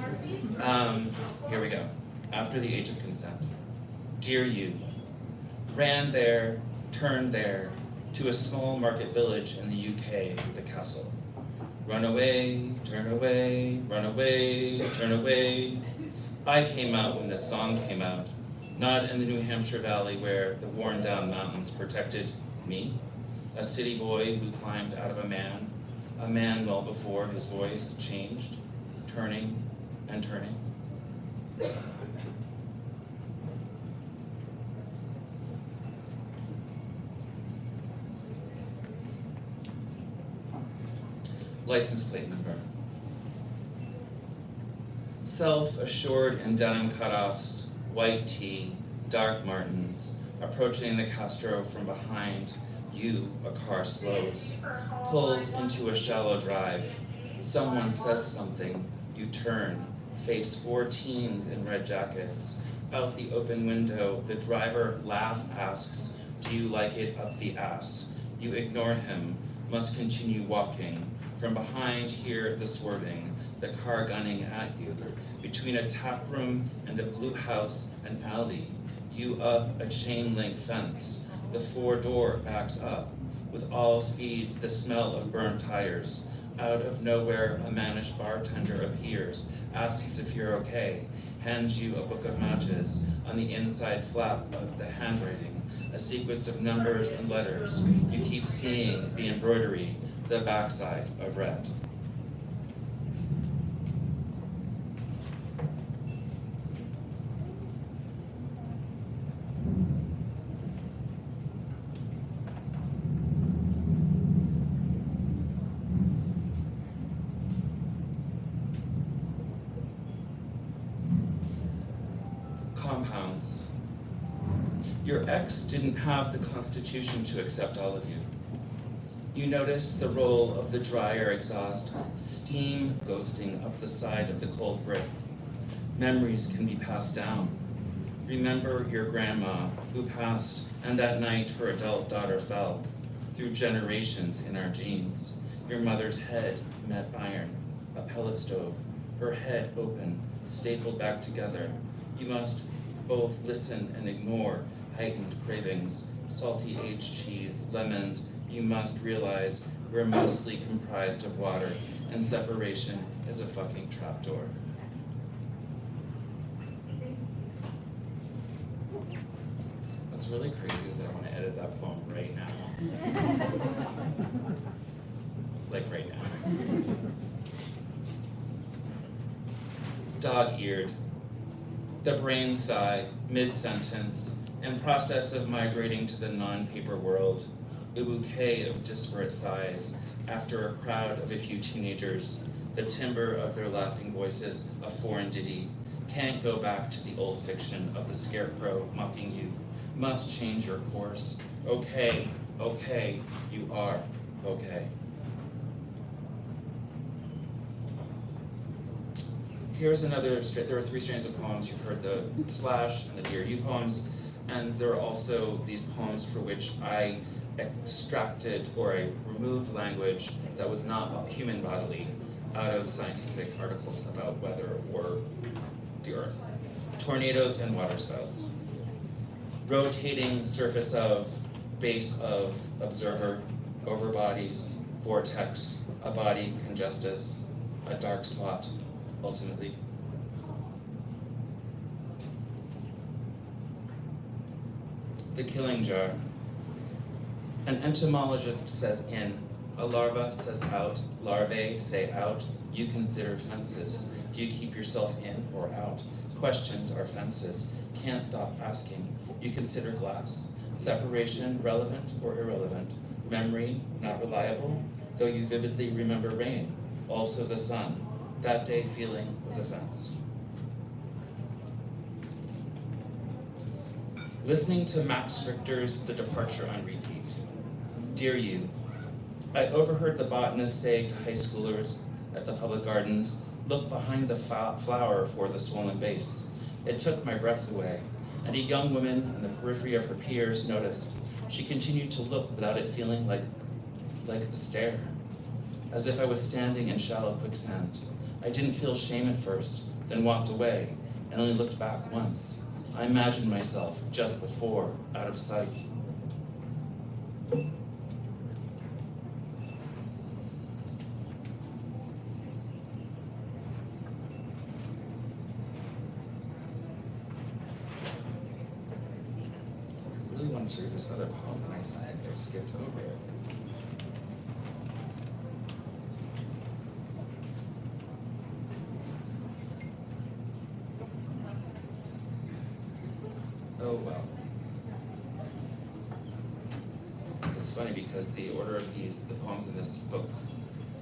Here we go. After the Age of Consent. Dear you, ran there, turned there, to a small market village in the UK with a castle. Run away, turn away, run away, turn away. I came out when this song came out, not in the New Hampshire Valley where the worn down mountains protected me, a city boy who climbed out of a man well before his voice changed, turning and turning. License plate number. Self-assured in denim cutoffs, white tee, dark Martens, approaching the Castro from behind, you, a car slows, pulls into a shallow drive. Someone says something, you turn, face 4 teens in red jackets. Out the open window, the driver asks, do you like it up the ass? You ignore him, must continue walking. From behind, hear the swerving, the car gunning at you. Between a tap room and a blue house, an alley. You up a chain link fence. The 4-door backs up. With all speed, the smell of burned tires. Out of nowhere, a mannish bartender appears, asks if you're okay, hands you a book of matches. On the inside flap of the handwriting, a sequence of numbers and letters. You keep seeing the embroidery, the backside of red. Compounds. Your ex didn't have the constitution to accept all of you. You notice the roll of the dryer exhaust, steam ghosting up the side of the cold brick. Memories can be passed down. Remember your grandma who passed, and that night her adult daughter fell, through generations in our genes. Your mother's head met iron, a pellet stove, her head open, stapled back together. You must both listen and ignore heightened cravings, salty aged cheese, lemons. You must realize we're mostly comprised of water, and separation is a fucking trapdoor. What's really crazy is that I want to edit that poem right now. Like right now. Dog-eared. The brain sigh, mid-sentence, in process of migrating to the non-paper world. A bouquet of disparate sighs after a crowd of a few teenagers, the timbre of their laughing voices, a foreign ditty, can't go back to the old fiction of the scarecrow mocking you, must change your course. Okay, okay, you are okay. Here's another, there are 3 strands of poems. You've heard the Slash and the Dear You poems, and there are also these poems for which I extracted or I removed language that was not human bodily out of scientific articles about weather or the earth. Tornadoes and water spouts. Rotating surface of, base of, observer, over bodies, vortex, a body congestus, a dark spot, ultimately. The killing jar. An entomologist says in, a larva says out, larvae say out. You consider fences. Do you keep yourself in or out? Questions are fences. Can't stop asking. You consider glass. Separation relevant or irrelevant. Memory not reliable, though you vividly remember rain. Also the sun. That day feeling was a fence. Listening to Max Richter's The Departure on repeat. Dear you, I overheard the botanist say to high schoolers at the public gardens, look behind the flower for the swollen base. It took my breath away, and a young woman in the periphery of her peers noticed. She continued to look without it feeling like a stare, as if I was standing in shallow quicksand. I didn't feel shame at first, then walked away and only looked back once. I imagined myself just before, out of sight. I really wanted to read this other poem, and I think I skipped over it. Oh, well. It's funny because the order of the poems in this book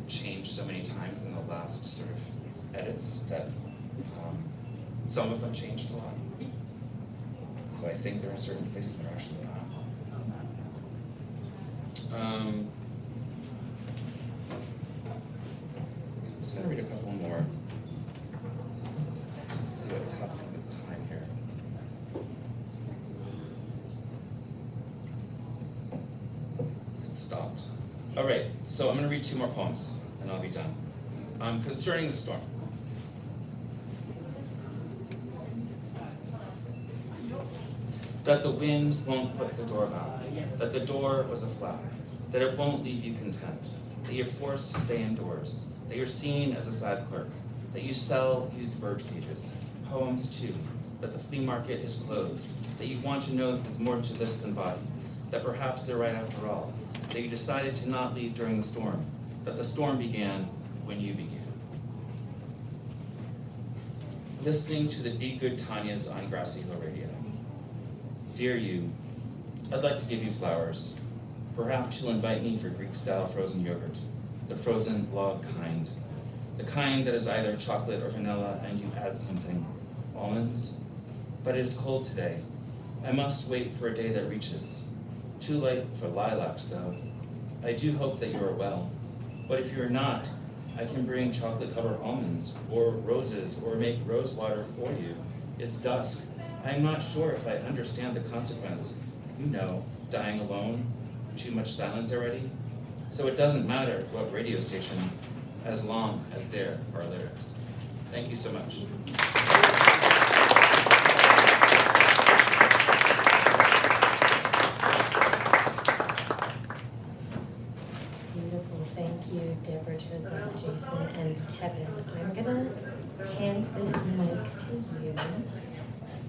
changed so many times in the last sort of edits that some of them changed a lot. So I think there are certain places that are actually not. I'm just going to read a couple more. Let's see what's happening with time here. It stopped. All right, so I'm going to read 2 more poems, and I'll be done. Concerning the storm. That the wind won't put the door back, that the door was a flap, that it won't leave you content, that you're forced to stay indoors, that you're seen as a sad clerk, that you sell used bird cages, poems too, that the flea market is closed, that you want to know there's more to this than body, that perhaps they're right after all, that you decided to not leave during the storm, that the storm began when you began. Listening to the Be Good Tanyas on Grassy Hill Radio. Dear you, I'd like to give you flowers. Perhaps you'll invite me for Greek-style frozen yogurt, the frozen log kind, the kind that is either chocolate or vanilla and you add something, almonds. But it is cold today. I must wait for a day that reaches. Too late for lilacs, though. I do hope that you are well. But if you're not, I can bring chocolate-covered almonds, or roses, or make rose water for you. It's dusk. I'm not sure if I understand the consequence. You know, dying alone, too much silence already. So it doesn't matter what radio station, as long as there are lyrics. Thank you so much. Beautiful, thank you, Deborah, Josette, Jason, and Kevin. I'm gonna hand this mic to you,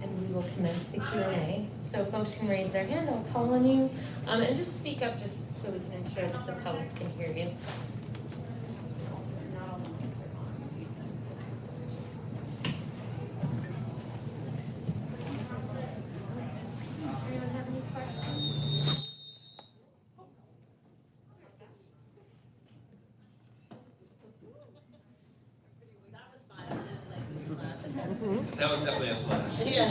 and we will commence the Q&A. So folks can raise their hand, I'll call on you, and just speak up just so we can ensure that the poets can hear you. Anyone have any questions? That was definitely a slash. Yeah.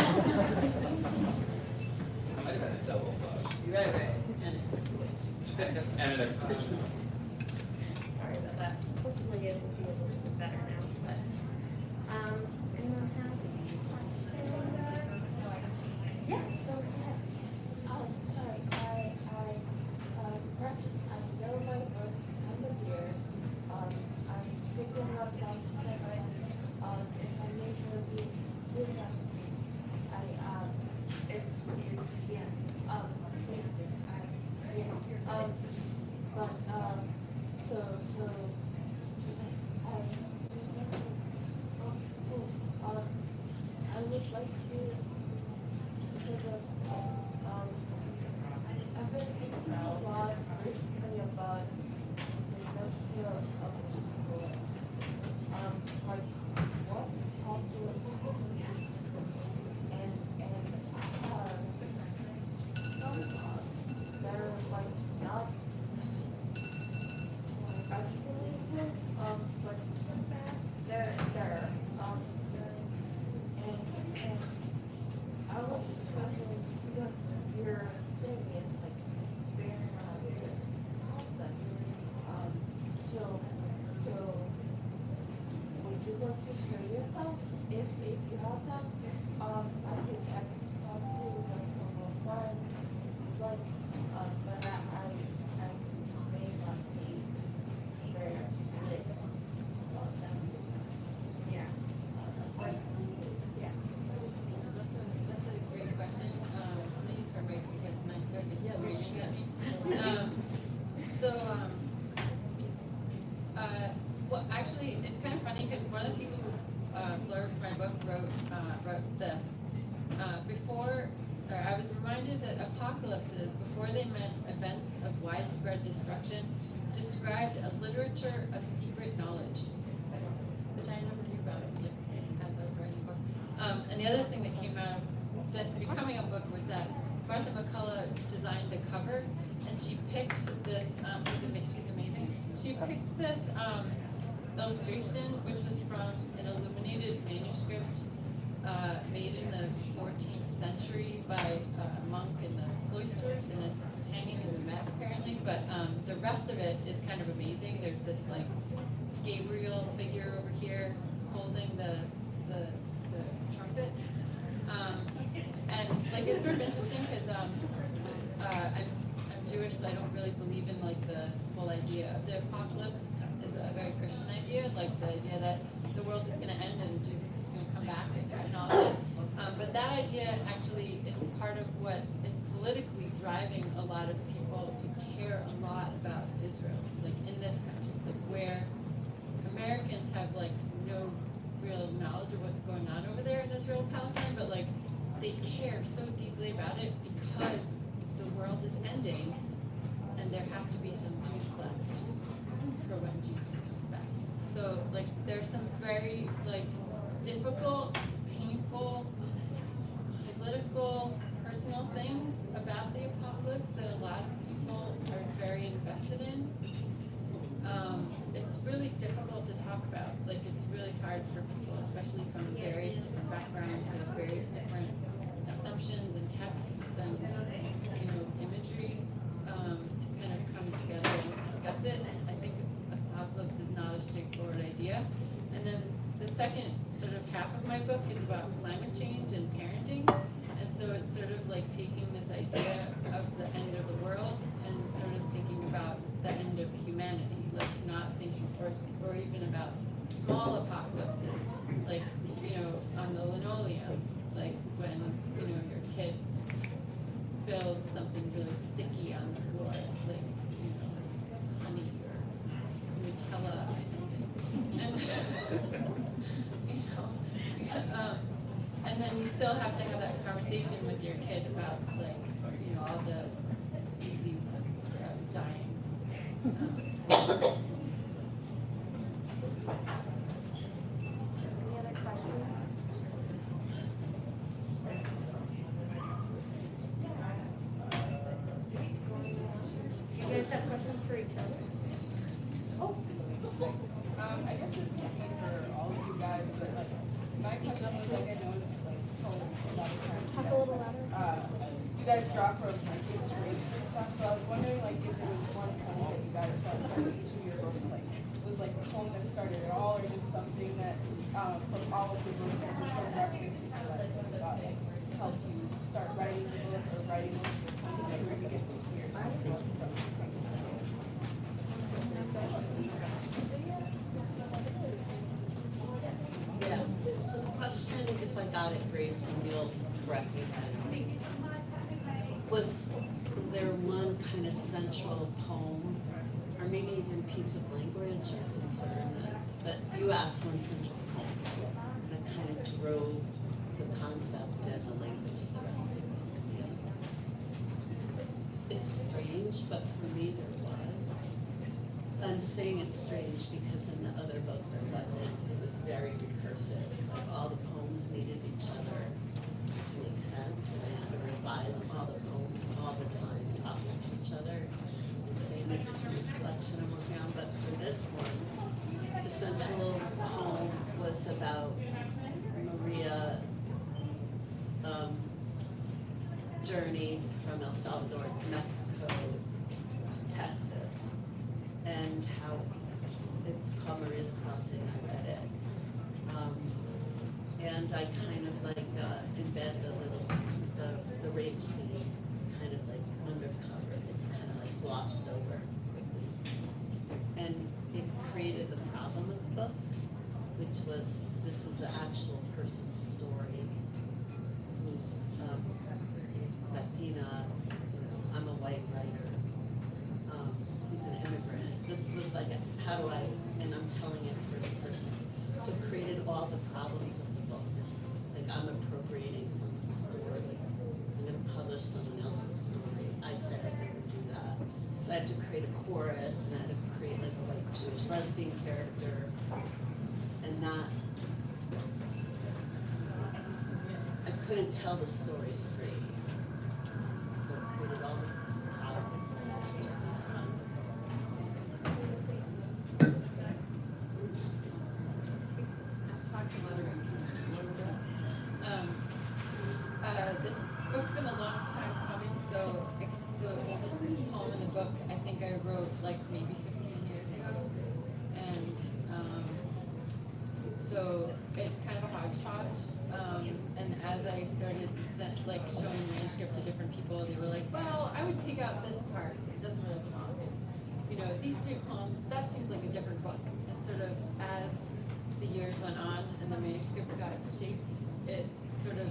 I might have had a double slash. Right. And an exclamation. Sorry about that. Hopefully it will be a little bit better now, but, anyone have any questions? Yeah, go ahead. Sorry, I know my first time of year. I'm picking up down to my right. If I make sure we do that, it's, yeah, thank you. But, so, I would like to sort of, I've been thinking a lot recently about the notion of people, like what popular people is, and some that are like not actually good, but they're and I was just wondering, because your thing is like bearing on this concept. So would you like to share yourself? If you have them, I think I can talk to you with some of friends, like, book wrote this. I was reminded that apocalypses, before they meant events of widespread destruction, described a literature of secret knowledge, which I never knew about as I was writing the book. And the other thing that came out of this becoming a book was that Martha McCullough designed the cover, and she picked this, she's amazing, she picked this illustration, which was from an illuminated manuscript made in the 14th century by a monk in the cloisters, and it's hanging in the Met apparently, but the rest of it is kind of amazing. There's this like Gabriel figure over here holding the trumpet, and like it's sort of interesting because I'm Jewish, so I don't really believe in like the whole idea of the apocalypse. Is a very Christian idea, like the idea that the world is going to end and Jesus is going to come back and all that. But that idea actually is part of what is politically driving a lot of people to care a lot about Israel, like in this country, like where Americans have like no real knowledge of what's going on over there in Israel and Palestine, but like they care so deeply about it because the world is ending and there have to be some juice left for when Jesus comes back. So like there's some very like difficult, painful, political, personal things about the apocalypse that a lot of people are very invested in. It's really difficult to talk about. Like it's really hard for people, especially from various different backgrounds with various different assumptions and texts and imagery to kind of come together and discuss it. I think apocalypse is not a straightforward idea. And then the second sort of half of my book is about climate change and parenting. And so it's sort of like taking this idea of the end of the world and sort of thinking about the end of humanity, like not thinking or even about small apocalypses, like, on the linoleum, like when, your kid spills something really sticky on the floor, like, honey or Nutella or something. And then you still have to have that conversation with your kid about like, all the species dying. Any other questions? You guys have questions for each other? I guess this could be for all of you guys, but like my question was like I noticed like poems a lot of times. Talk a little louder. You guys draw from like inspiration and stuff, so I was wondering like if there was one poem that you guys felt from each of your books like was like the poem that started it all, or just something that from all of the books or just some reference you feel like helped you start writing the book or writing like where you get those weird from. Yeah, so the question, if I got it, Grace, and you'll correct me if I'm wrong, was there one kind of central poem, or maybe even piece of language or concern but you asked one central poem that kind of drove the concept and the language of the rest of the book and the other parts. It's strange, but for me there was. I'm saying it's strange because in the other book there wasn't. It was very recursive. Like all the poems needed each other to make sense, and I had to revise all the poems all the time, talking to each other. And same with this new collection I'm working on. But for this one, the central poem was about Maria's journey from El Salvador to Mexico to Texas, and how it's called Maria's Crossing. I read it, and I kind of like embed the rape scene kind of like undercover. It's kind of like glossed over quickly, and it created the problem of the book, which was this is an actual person's story who's Latina. I'm a white writer. Who's an immigrant. This was like, how do I, and I'm telling it first person. So it created all the problems of the book. like I'm appropriating someone's story. I'm gonna publish someone else's story. I said I wouldn't do that. So I had to create a chorus and I had to create like a white Jewish lesbian character. And that, I couldn't tell the story straight. So I created all the politics and Talked about it. This book's been a long time coming, so the oldest poem in the book, I think I wrote like maybe 15 years ago. And so it's kind of a hodgepodge. And as I started showing manuscript to different people, they were like, well, I would take out this part. It doesn't really belong. You know, these 3 poems, that seems like a different book. And sort of as the years went on and the manuscript got shaped, it sort of,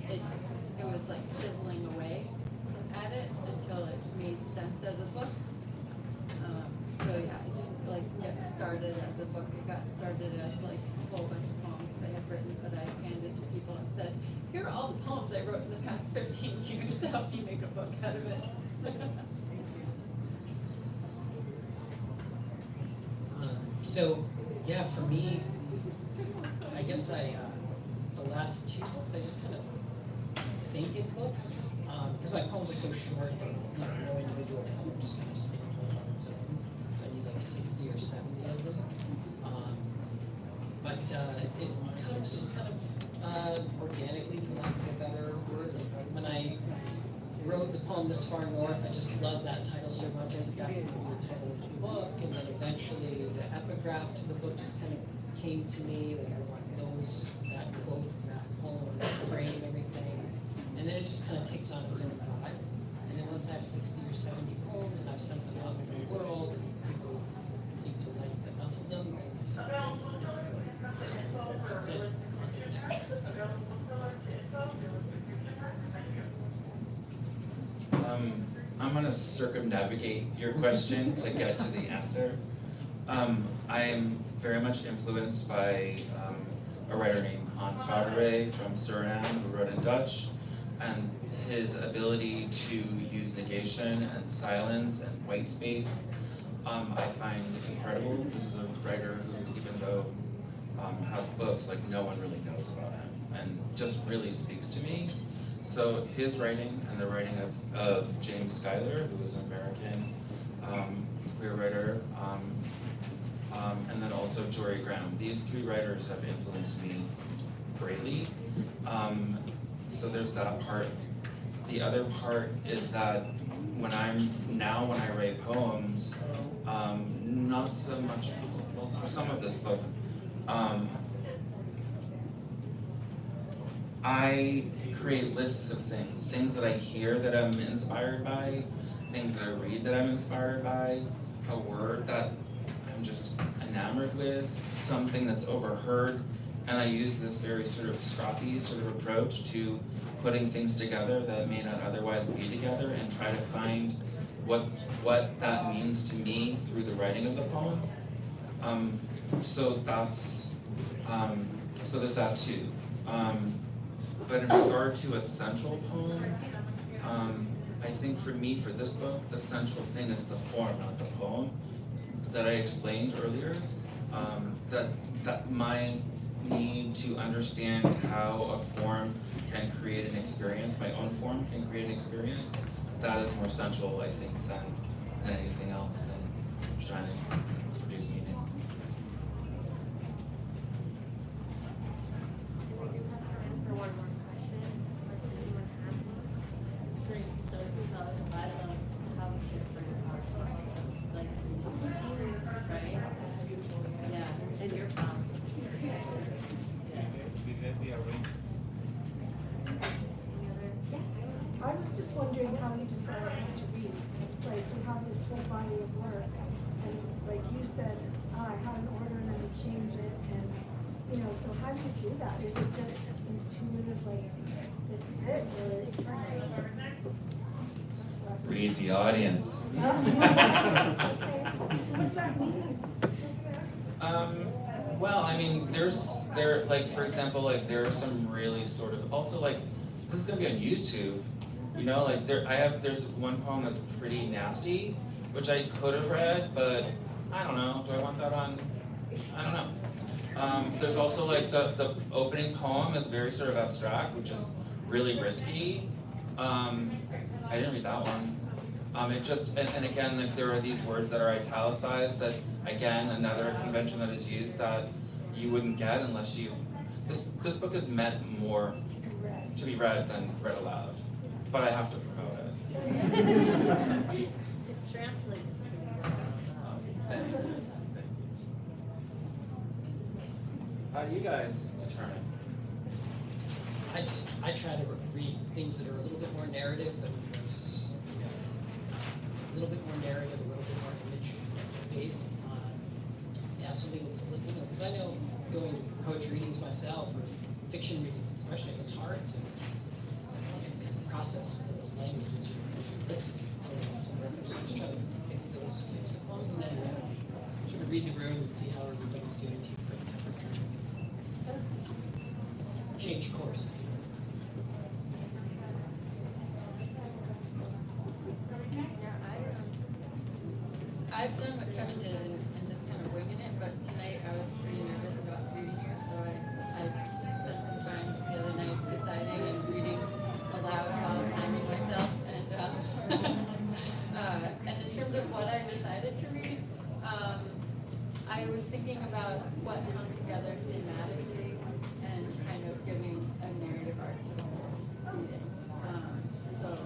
it was like chiseling away at it until it made sense as a book. So yeah, it didn't like get started as a book. It got started as like a whole bunch of poems that I had written that I handed to people and said, here are all the poems I wrote in the past 15 years. Help me make a book out of it. So, yeah, for me, I guess the last 2 books, I just kind of think in books, because my poems are so short, that no individual poem just kind of stands on its own. I need like 60 or 70 of them. But it comes just kind of organically, for lack of a better word. Like when I wrote the poem This Far North, I just love that title so much. I said that's going to be the title of the book, and then eventually the epigraph to the book just kind of came to me. Like I want that quote, that poem, that frame, everything, and then it just kind of takes on its own vibe. And then once I have 60 or 70 poems and I've sent them out into the world, and people seem to like enough of them, then I said it's good. That's it. On to the next. I'm gonna circumnavigate your question to get to the answer. I am very much influenced by a writer named Hans Vaderé from Suriname who wrote in Dutch, and his ability to use negation and silence and white space I find incredible. This is a writer who, even though has books, like no one really knows about him, and just really speaks to me. So his writing and the writing of James Schuyler, who is an American queer writer, and then also Jory Graham. These 3 writers have influenced me greatly. So there's that part. The other part is that when I write poems, not so much, well, for some of this book, I create lists of things that I hear that I'm inspired by, things that I read that I'm inspired by, a word that I'm just enamored with, something that's overheard, and I use this very sort of scrappy sort of approach to putting things together that may not otherwise be together, and try to find what that means to me through the writing of the poem. So there's that too. But in regard to a central poem, I think for me, for this book, the central thing is the form, not the poem, that I explained earlier. That my need to understand how a form can create an experience, my own form can create an experience, that is more central, I think, than anything else, than trying to produce meaning. For one more question, like anyone has one. I love how different our process, like, right? Yeah, and your process. I was just wondering how you decided what to read. Like, you have this whole body of work, and like you said, I have an order and then you change it, and, so how do you do that? Is it just intuitive, like, this is it, or? Read the audience. Okay. What's that mean? Well, I mean, there's there, like, for example, like, there are some really sort of, also, like, this is gonna be on YouTube, you know, like, there's one poem that's pretty nasty, which I could have read, but I don't know, do I want that on? I don't know. There's also, like, the opening poem is very sort of abstract, which is really risky. I didn't read that one. It just, and again, like, there are these words that are italicized that, again, another convention that is used that you wouldn't get unless you, this book is meant more to be read than read aloud, but I have to promote it. It translates pretty well. How do you guys determine? I try to read things that are a little bit more narrative and there's, you know, a little bit more narrative, a little bit more image based on, yeah, something that's, you know, because I know going to poetry readings myself or fiction readings especially, it's hard to kind of process the language as you listen to it. So I just try to pick those types of poems and then sort of read the room and see how everybody's doing to kind of change course. I've done what Kevin did and just kind of winging it, but tonight I was pretty nervous about reading here, so I spent some time the other night deciding and reading aloud while timing myself. And and in terms of what I decided to read, I was thinking about what hung together thematically and kind of giving a narrative arc to the whole reading. So,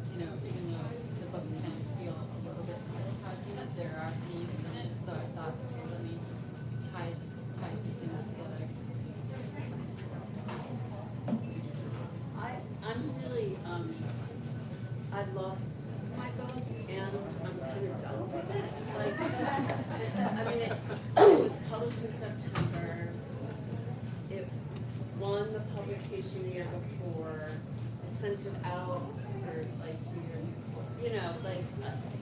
you know, even though the book can feel a little bit hodgepodgey, there are themes in it, so I thought, okay, let me tie some things together. I'm really, I love my book and I'm kind of done with it. Like, I mean, it was published in September. It won the publication the year before. I sent it out for like 3 years before. You know, like,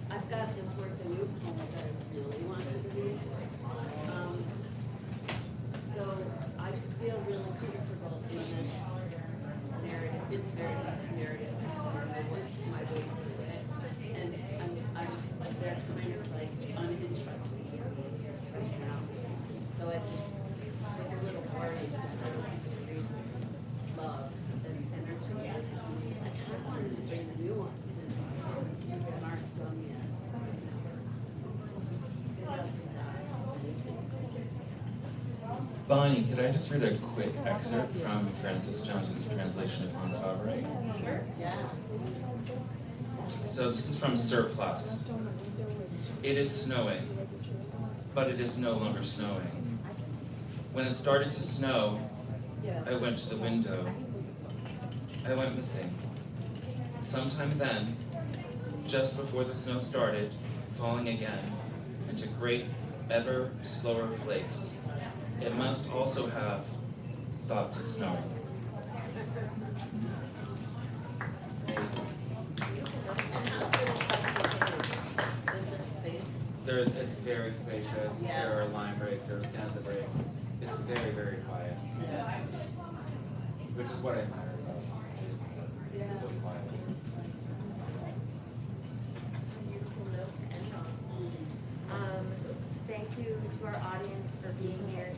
I've got this work of new poems that I really wanted to read. So I feel really comfortable in this narrative. It's very narrative. I don't know what my way through it. And they're kind of like uninteresting right now. So I just was a little worried that I was going to read love and energy. I kind of wanted to bring the new ones in that aren't done yet. Bonnie, could I just read a quick excerpt from Francis Jones's translation of Hans Fabre? Sure. Yeah. So this is from Surplus. It is snowing, but it is no longer snowing. When it started to snow, I went to the window. I went missing. Sometime then, just before the snow started, falling again into great, ever slower flakes, it must also have stopped to snowing. It's very spacious. Yeah. There are line breaks, there are stanza breaks. It's very, very quiet. Yeah. Which is what I admire about it. It's so quiet. Beautiful note to end on. Thank you to our audience for being here